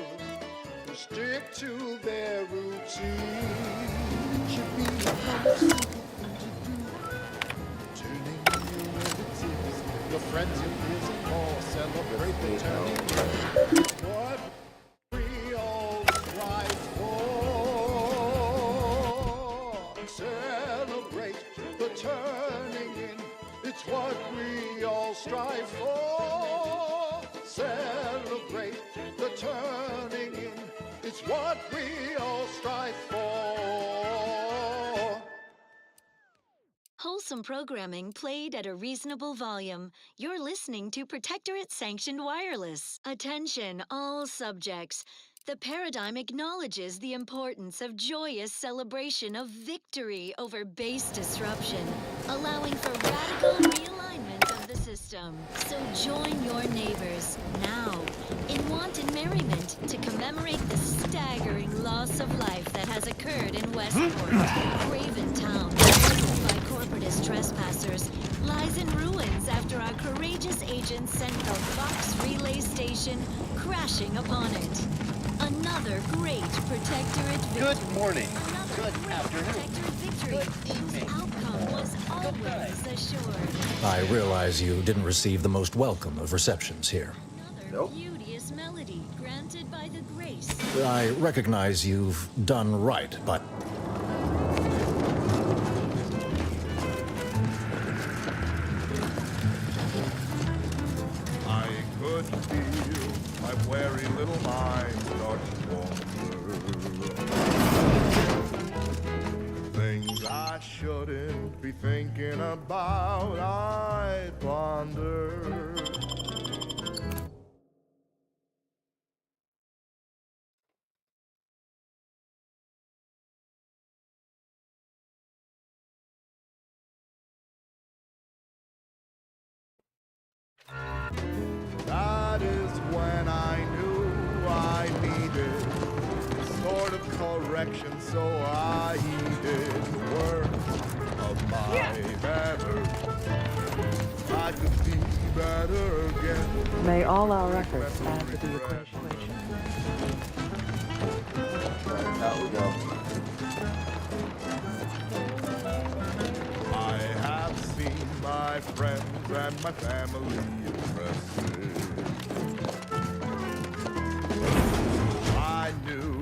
who stick to their routine. It should be no simple thing to do. Turning your relatives, your friends, your peers, and more. Celebrate the turning. What we all strive for. Celebrate the turning in. It's what we all strive for. Celebrate the turning in. It's what we all strive for. Wholesome programming played at a reasonable volume. You're listening to Protectorate Sanctioned Wireless. Attention, all subjects. The paradigm acknowledges the importance of joyous celebration of victory over base disruption, allowing for radical realignment of the system. So join your neighbors now in wanton merriment to commemorate the staggering loss of life that has occurred in Westport. Craven Town, by corporatist trespassers, lies in ruins after our courageous agents sent the Fox relay station crashing upon it. Another great Protectorate victory. Good morning. Another Good great afternoon. Protectorate victory. Good evening. Whose outcome was always assured. I realize you didn't receive the most welcome of receptions here. Another beauteous melody granted by the grace. I recognize you've done right, but I could feel my wary little mind start to wander. Things I shouldn't be thinking about, I ponder. That is when I knew I needed sort of correction, so I heeded the words of my better. I could be better again. May all our efforts add to the equation. Out we go. I have seen my friends and my family impressive. I knew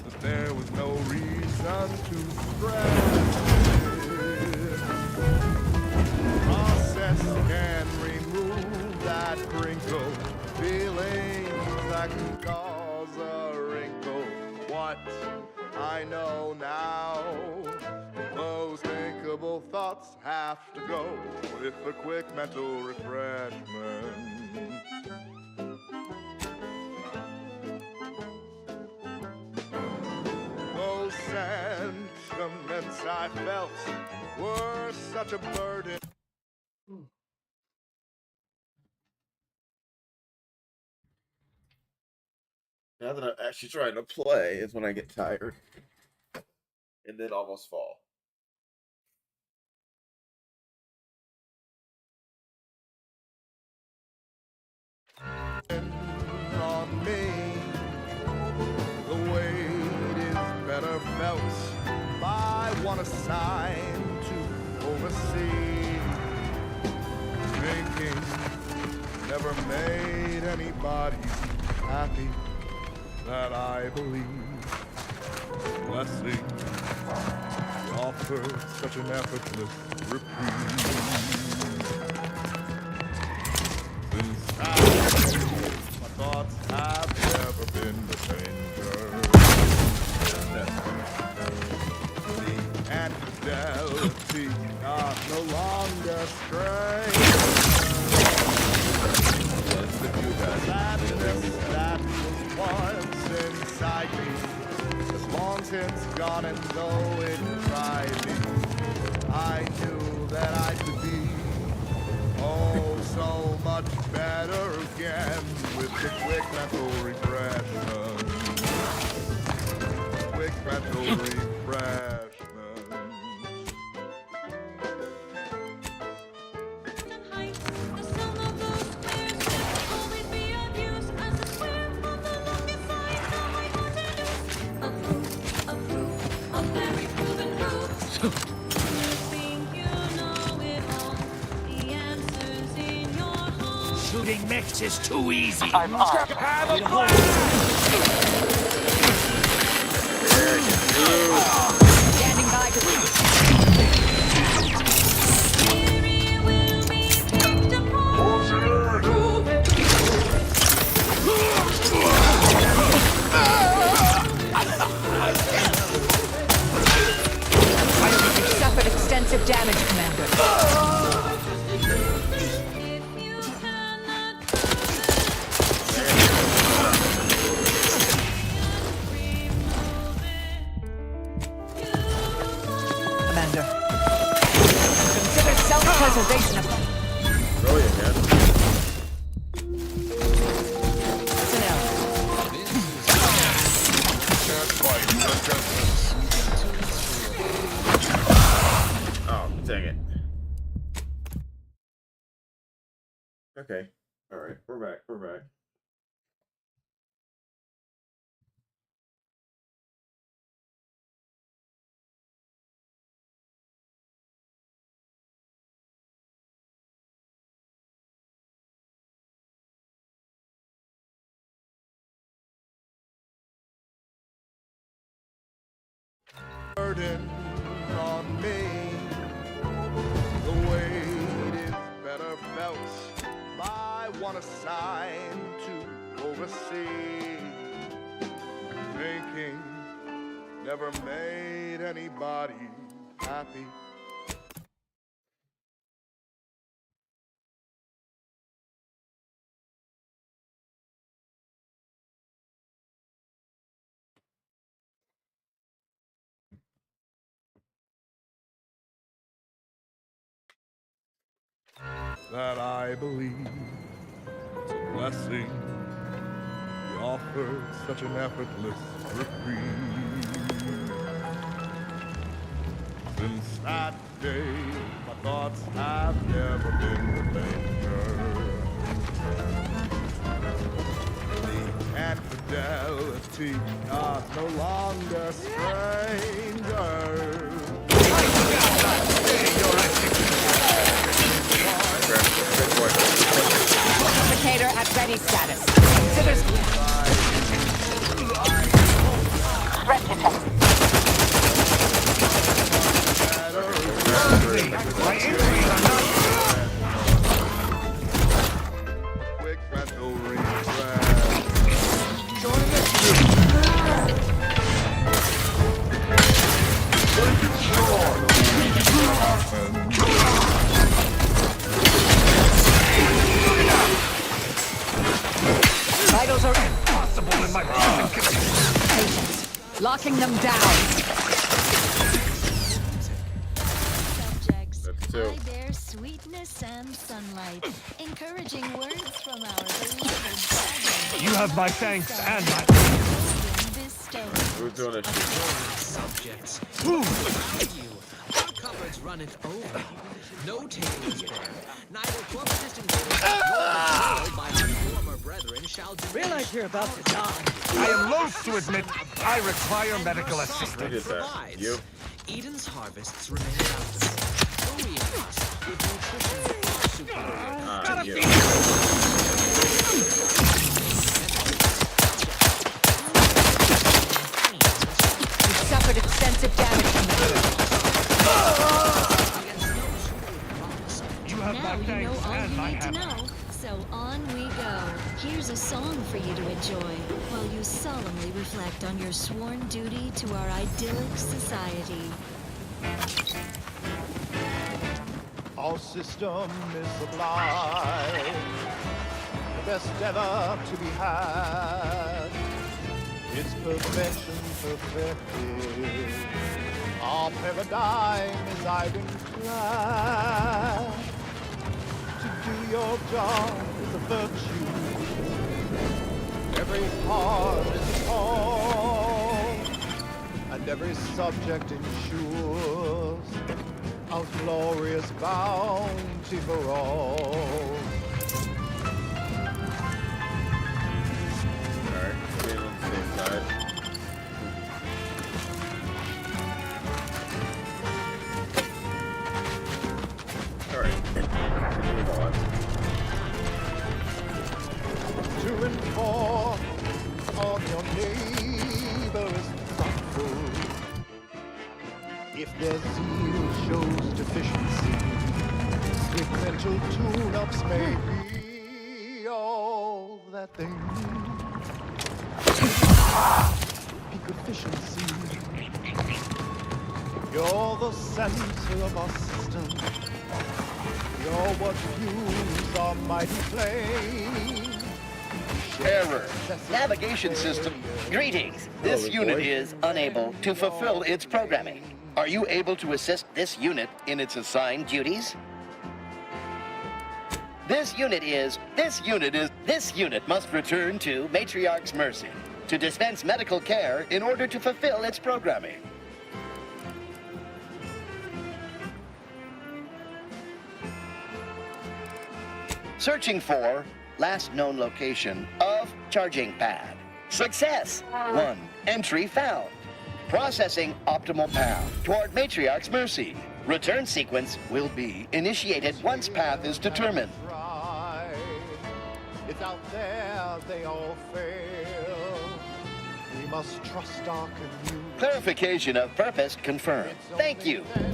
that there was no reason to stress it. Process can remove that crinkle, feelings that can cause a wrinkle. What I know now, those thinkable thoughts have to go with a quick mental refreshment. Those sentiments I felt were such a burden. Now that I'm actually trying to play is when I get tired. And then almost fall. On me, the weight is better felt by one assigned to oversee. Thinking never made anybody happy, that I believe. Blessing offered such an effortless reprieve. Since my thoughts have never been the danger. The infidelity are no longer strange. Sadness that was once inside me is long since gone, and though it tried me, I knew that I could be oh so much better again with the quick mental refreshment. Quick mental refreshment. Shooting mechs is too easy. I'm off. Have a blast! Standing by to You've suffered extensive damage, Commander. Consider self-preservation of... Throw your head. Oh, dang it. Okay. Alright, we're back. We're back. Burden on me, the weight is better felt by one assigned to oversee. Thinking never made anybody happy. That I believe it's a blessing. He offered such an effortless reprieve. Since that day, my thoughts have never been the danger. fidelity are no longer strangers. Replicator at ready status. Scissors. Threat detected. Quick mental refresh. Vitals are impossible in my present condition. Patience. Locking them down. Subjects, I bear sweetness and sunlight, encouraging words from our beloved dragon. You have my thanks and my... Who's doing this shit? Subjects. Our cupboards runneth over. No table is there. Neither corpus invaders nor betrayal by our former brethren shall diminish. Realize you're about to die. I am loath to admit I require medical assistance. You? Eden's harvests remain bountiful. Buoying us with nutrition far superior. You suffered extensive damage from them. You have Now my you know thanks all and you my need to hammer. know. So on we go. Here's a song for you to enjoy while you solemnly reflect on your sworn duty to our idyllic society. Our system is sublime, the best ever to be had. Its perfection perfected. Our paradigm is ironclad. To do your job is a virtue. Every heart is a call, and every subject ensures a glorious bounty for all. Alright, being on the same side. Alright, move on. To inform on your neighbor is thoughtful. If their zeal shows deficiency, quick mental tune-ups may be all that they need. Peak efficiency. You're the center of our system. You're what fuels our mighty flame. Error. Navigation system. Greetings. This unit is unable to fulfill its programming. Are you able to assist this unit in its assigned duties? This unit must return to Matriarch's Mercy to dispense medical care in order to fulfill its programming. Searching for last known location of charging pad. Success! 1. Entry found. Processing optimal path toward Matriarch's Mercy. Return sequence will be initiated once path is determined. It's out there, they all fail. We must trust our community. Clarification of purpose confirmed. Thank you. Well,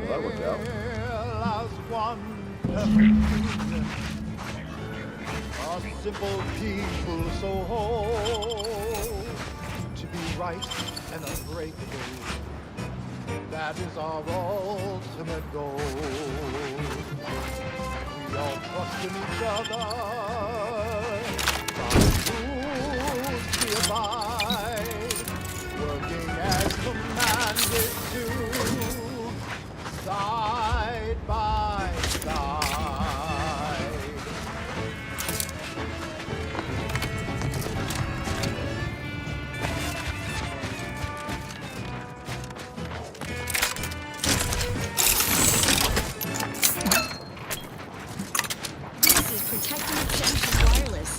that worked out. As one perfect union. A simple people so whole. To be right and unbreakable. That is our ultimate goal. We all trust in each other. By rules we abide. Working as commanded to. Side by side. This is Protective Junction Wireless.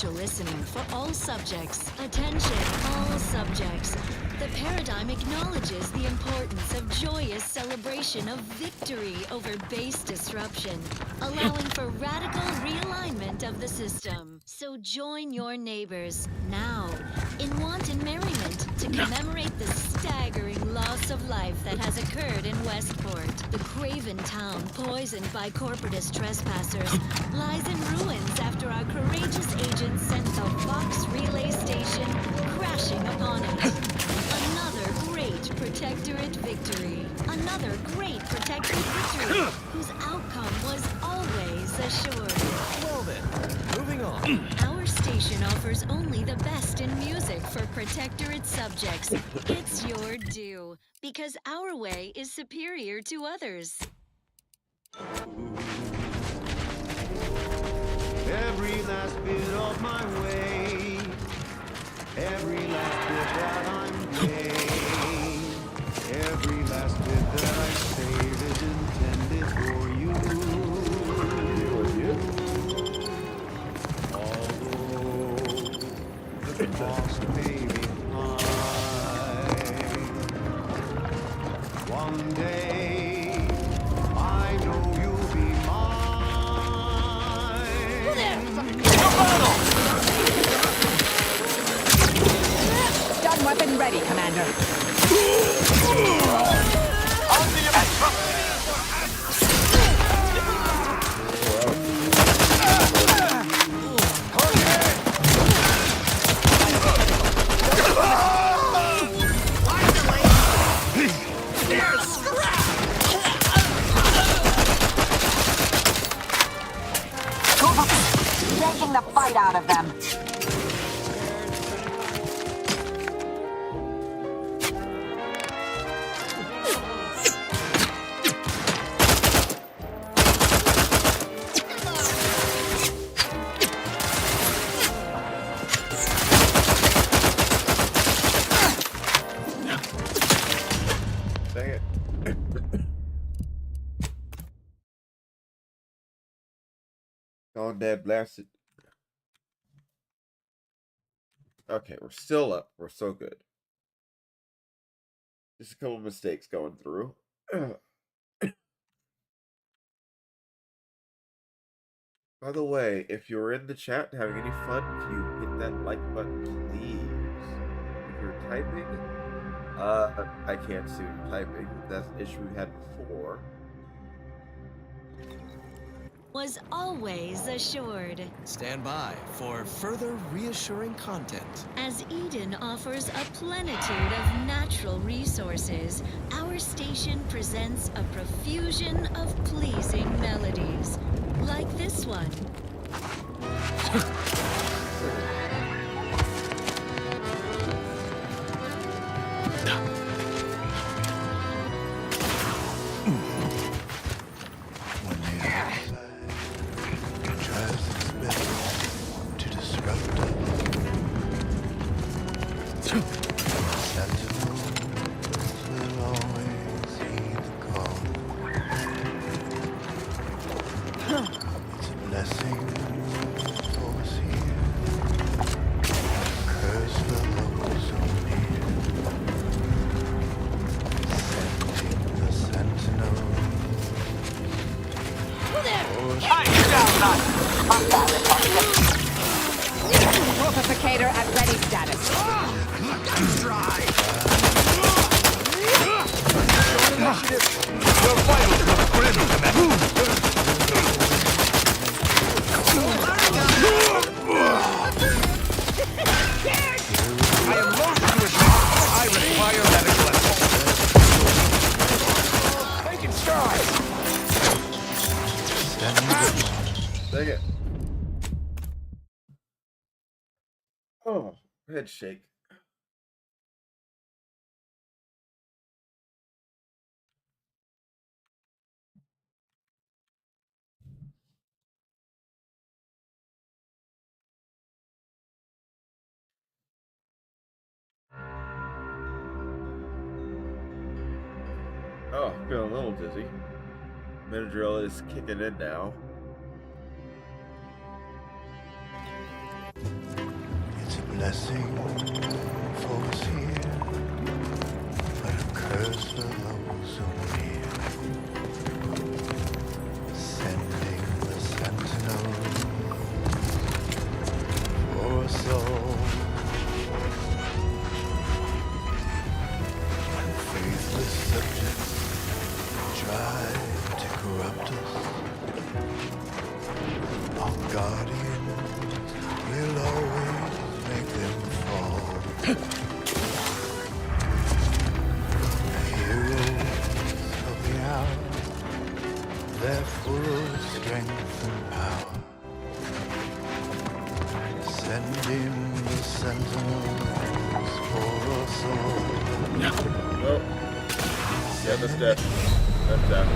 experiential listening for all subjects. Attention, all subjects. The paradigm acknowledges the importance of joyous celebration of victory over base disruption, allowing for radical realignment of the system. So join your neighbors now in wanton merriment to commemorate the staggering loss of life that has occurred in Westport. The craven town, poisoned by corporatist trespassers, lies in ruins after our courageous agents sent the Fox relay station crashing upon it. Another great protectorate victory. Another great protectorate victory, whose outcome was always assured. Well then, moving on. Our station offers only the best in music for protectorate subjects. It's your due, because our way is superior to others. Every last bit of my way, every last bit that I'm paid, every last bit that I save is intended for you. Although the cost may be high, one day I know you'll be Stun weapon ready, Commander. Taking the fight out of them. Dang it. Gone dead blasted. Okay, we're still up. We're so good. Just a couple mistakes going through. By the way, if you're in the chat and having any fun, can you hit that like button, please? If you're typing, I can't see what you're typing. That's an issue we had before. Was always assured. Stand by for further reassuring content. As Eden offers a plenitude of natural resources, our station presents a profusion of pleasing melodies, like this one. Multiplicator at ready status. Your vitals look grim, Commander. I am loath to admit, I require medical assistance. Taking stride. Dang it. Oh, head shake. Oh, feeling a little dizzy. Benadryl is kicking in now. blessing for us here, but a curse for those who are near. Sending the sentinel for us all. When faithless subjects try to corrupt us, our guardians will always make them fall. The heroes of the hour, they're full of strength and power. Send in the sentinels for us all. Oh. Yeah, that's dead. That's dead.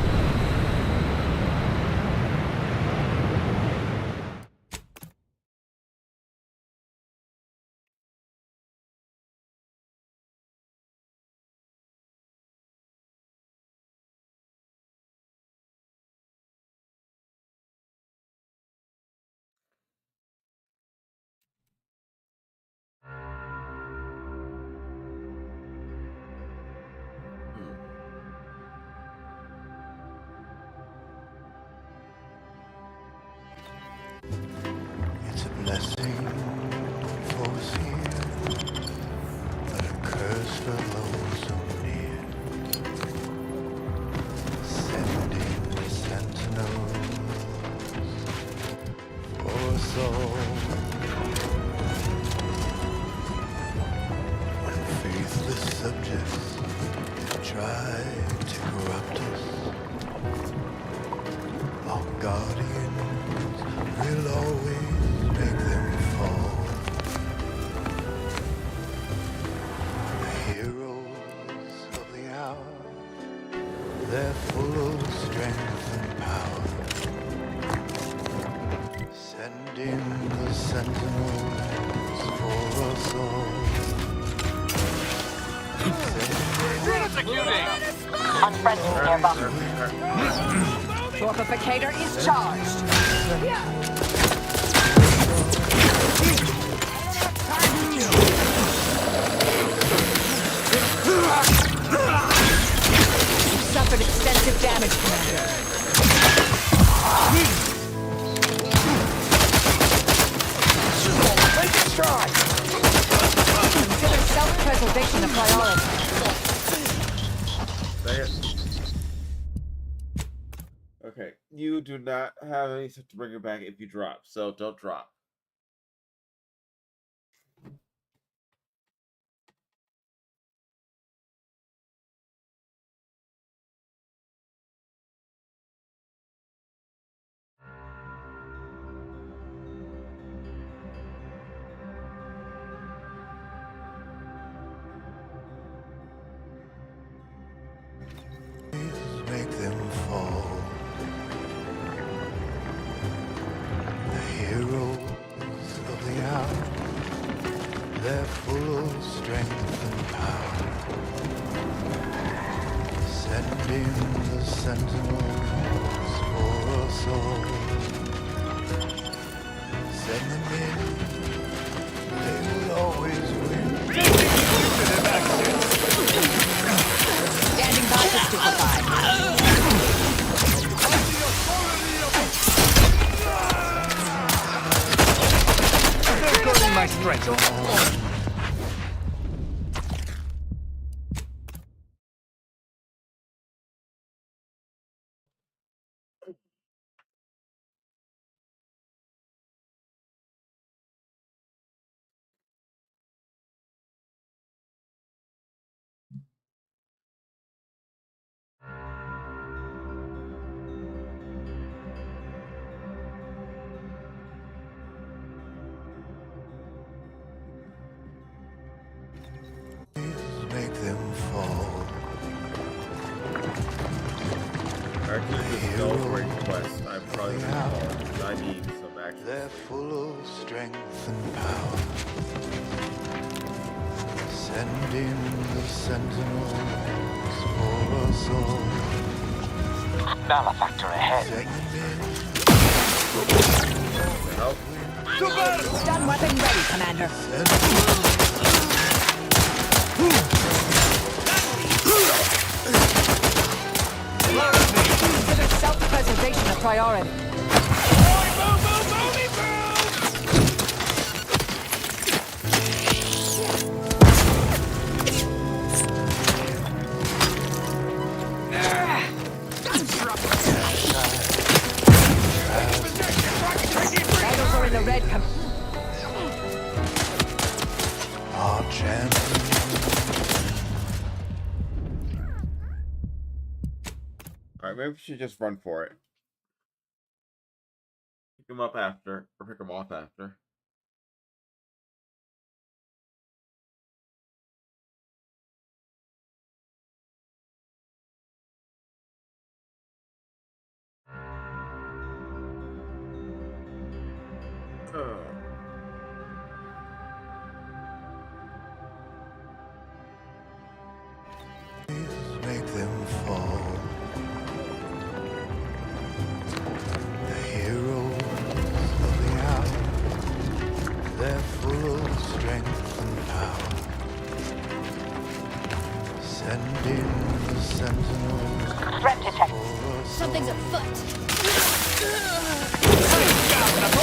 It's a blessing for us here, but a curse for those who are near. Sending the sentinels for us all. When faithless subjects try to corrupt us, our guardians will always make them fall. The heroes of the hour, they're full of strength and power. Send in the sentinels for us all. Unfriendly nearby. Torpificator is charged. You suffered extensive damage, Commander. Take it stride. Consider self-preservation a priority. Dang it. Okay, you do not have anything to bring it back if you drop, so don't drop. Make them fall. The heroes of the hour, they're full of strength and power. Send in the sentinels for us all. Send them in, they will always win. Standing by to stupefy. Recording my strength. Make them fall. Actually, this is no great quest. I'm probably gonna call it because I need some action. They're full of strength and power. Send in the sentinels for us all. Malefactor ahead. Send them in. Help. Stun weapon ready, Commander. Consider self-preservation a priority. Vitals are in the red. Our champion. Alright, maybe we should just run for it. Pick him up after, or pick him off after. Make them fall. The heroes of the hour, they're full of strength and power. Send in the sentinels. Threat detected. Something's afoot.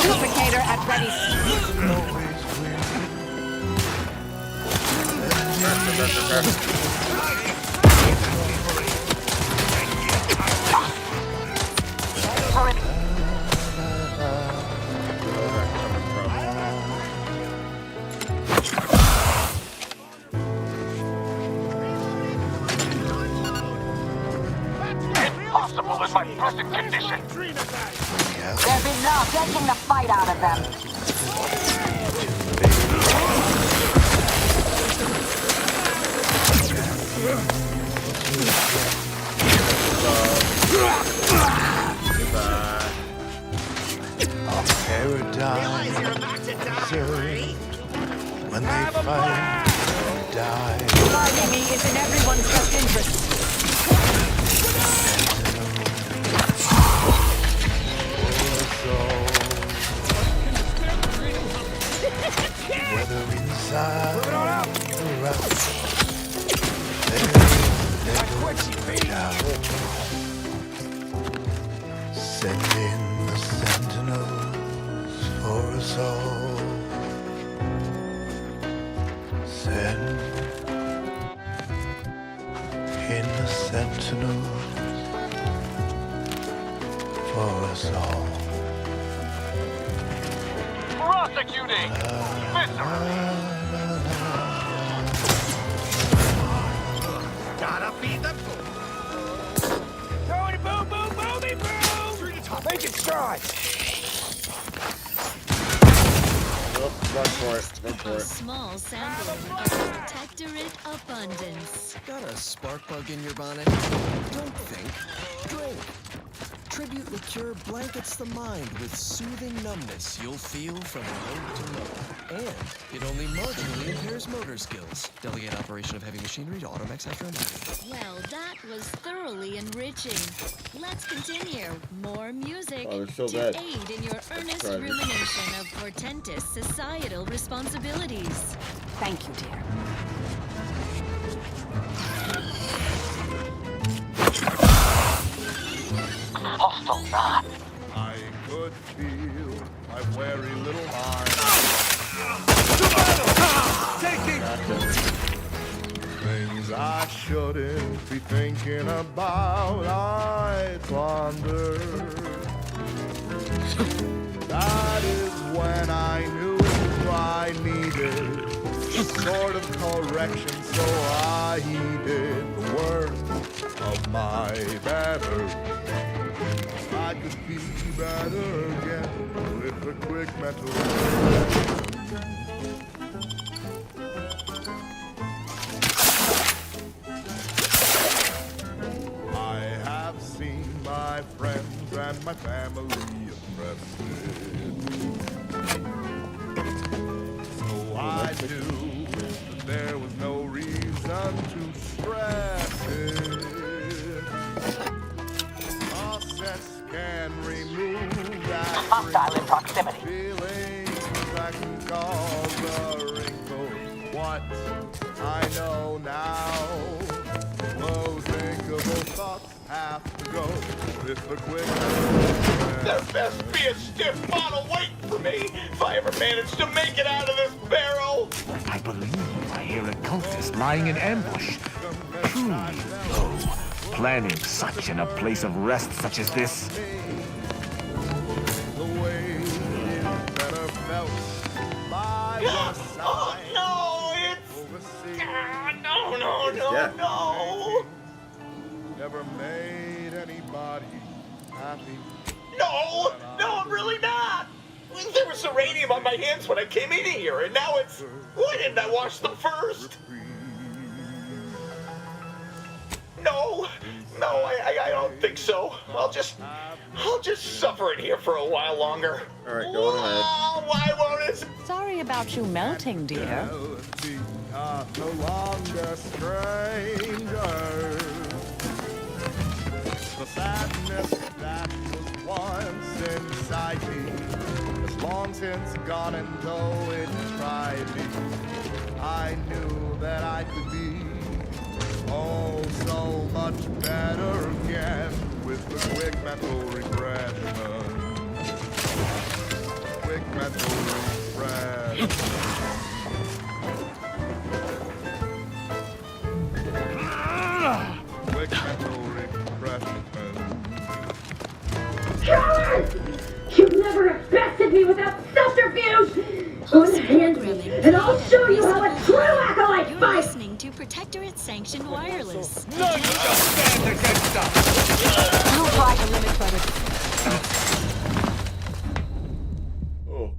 Duplicator at ready. Impossible in my present condition. There's enough taking the fight out of them. Our paradigm serve when they fight and die. Surviving me is in everyone's best interest. Whether inside or out, send in the sentinels for us all. Send in the sentinels for us all. Prosecuting! Gotta feed the food. Throwing it, boom, boom, boomy, boom! Through the top, make it strike! Run for it. Run for A it. small sampling of protectorate abundance. Got a spark bug in your bonnet? Don't think. Drink. Tribute liqueur blankets the mind with soothing numbness you'll feel from node to node. And it only marginally impairs motor skills. Delegate operation of heavy machinery to Automex after a night. Well, that was thoroughly enriching. Let's continue. More music Oh, they're still to dead. aid in your earnest Sorry. rumination of portentous societal responsibilities. Thank you, dear. Hostile not. I could feel my weary little mind. Things I shouldn't be thinking about, I ponder. That is when I knew I needed a sort of correction, so I heeded the words of my better. I could be better again with a quick mental correction. I have seen my friends and my family oppressed. So I knew that there was no reason to stress it. Process can remove that Hostile in proximity. feeling cause a wrinkle. What I know now, those thinkable thoughts have to go with the quick. There best be a stiff bottle waiting for me if I ever manage to make it out of this barrel. I believe I hear a cultist lying in ambush. Truly low, planning such in a place of rest such as this. The way it better felt by your side. Oh no, it's no. Never made anybody happy. No, I'm really not. There was uranium on my hands when I came in here, and now it's... Why didn't I wash them first? No, I don't think so. I'll just suffer it here for a while longer. All right, go on ahead. Oh, why won't it? Sorry about you melting, dear. No longer strangers. The sadness that was once inside me is long since gone, and though it tried me, I knew that I could be oh so much better again with the quick mental regression. Quick mental regression. Quick mental regression. Coward! You never have bested me without subterfuge! Unhand me, and I'll show you how a true acolyte You're fights! listening to Protectorate-sanctioned wireless. No, you just stand against us! Don't try to limit further. Oh.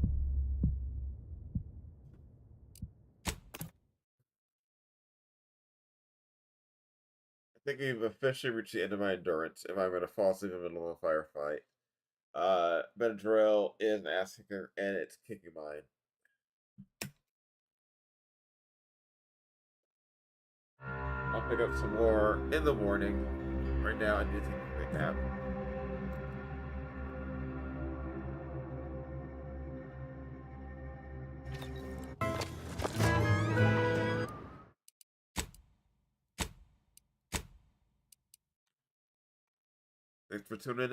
I think we've officially reached the end of my endurance if I'm going to fall asleep in the middle of a firefight. Benadryl is an ass kicker, and it's kicking mine. I'll pick up some more in the morning. Right now, I need to take a quick nap. Thanks for tuning in.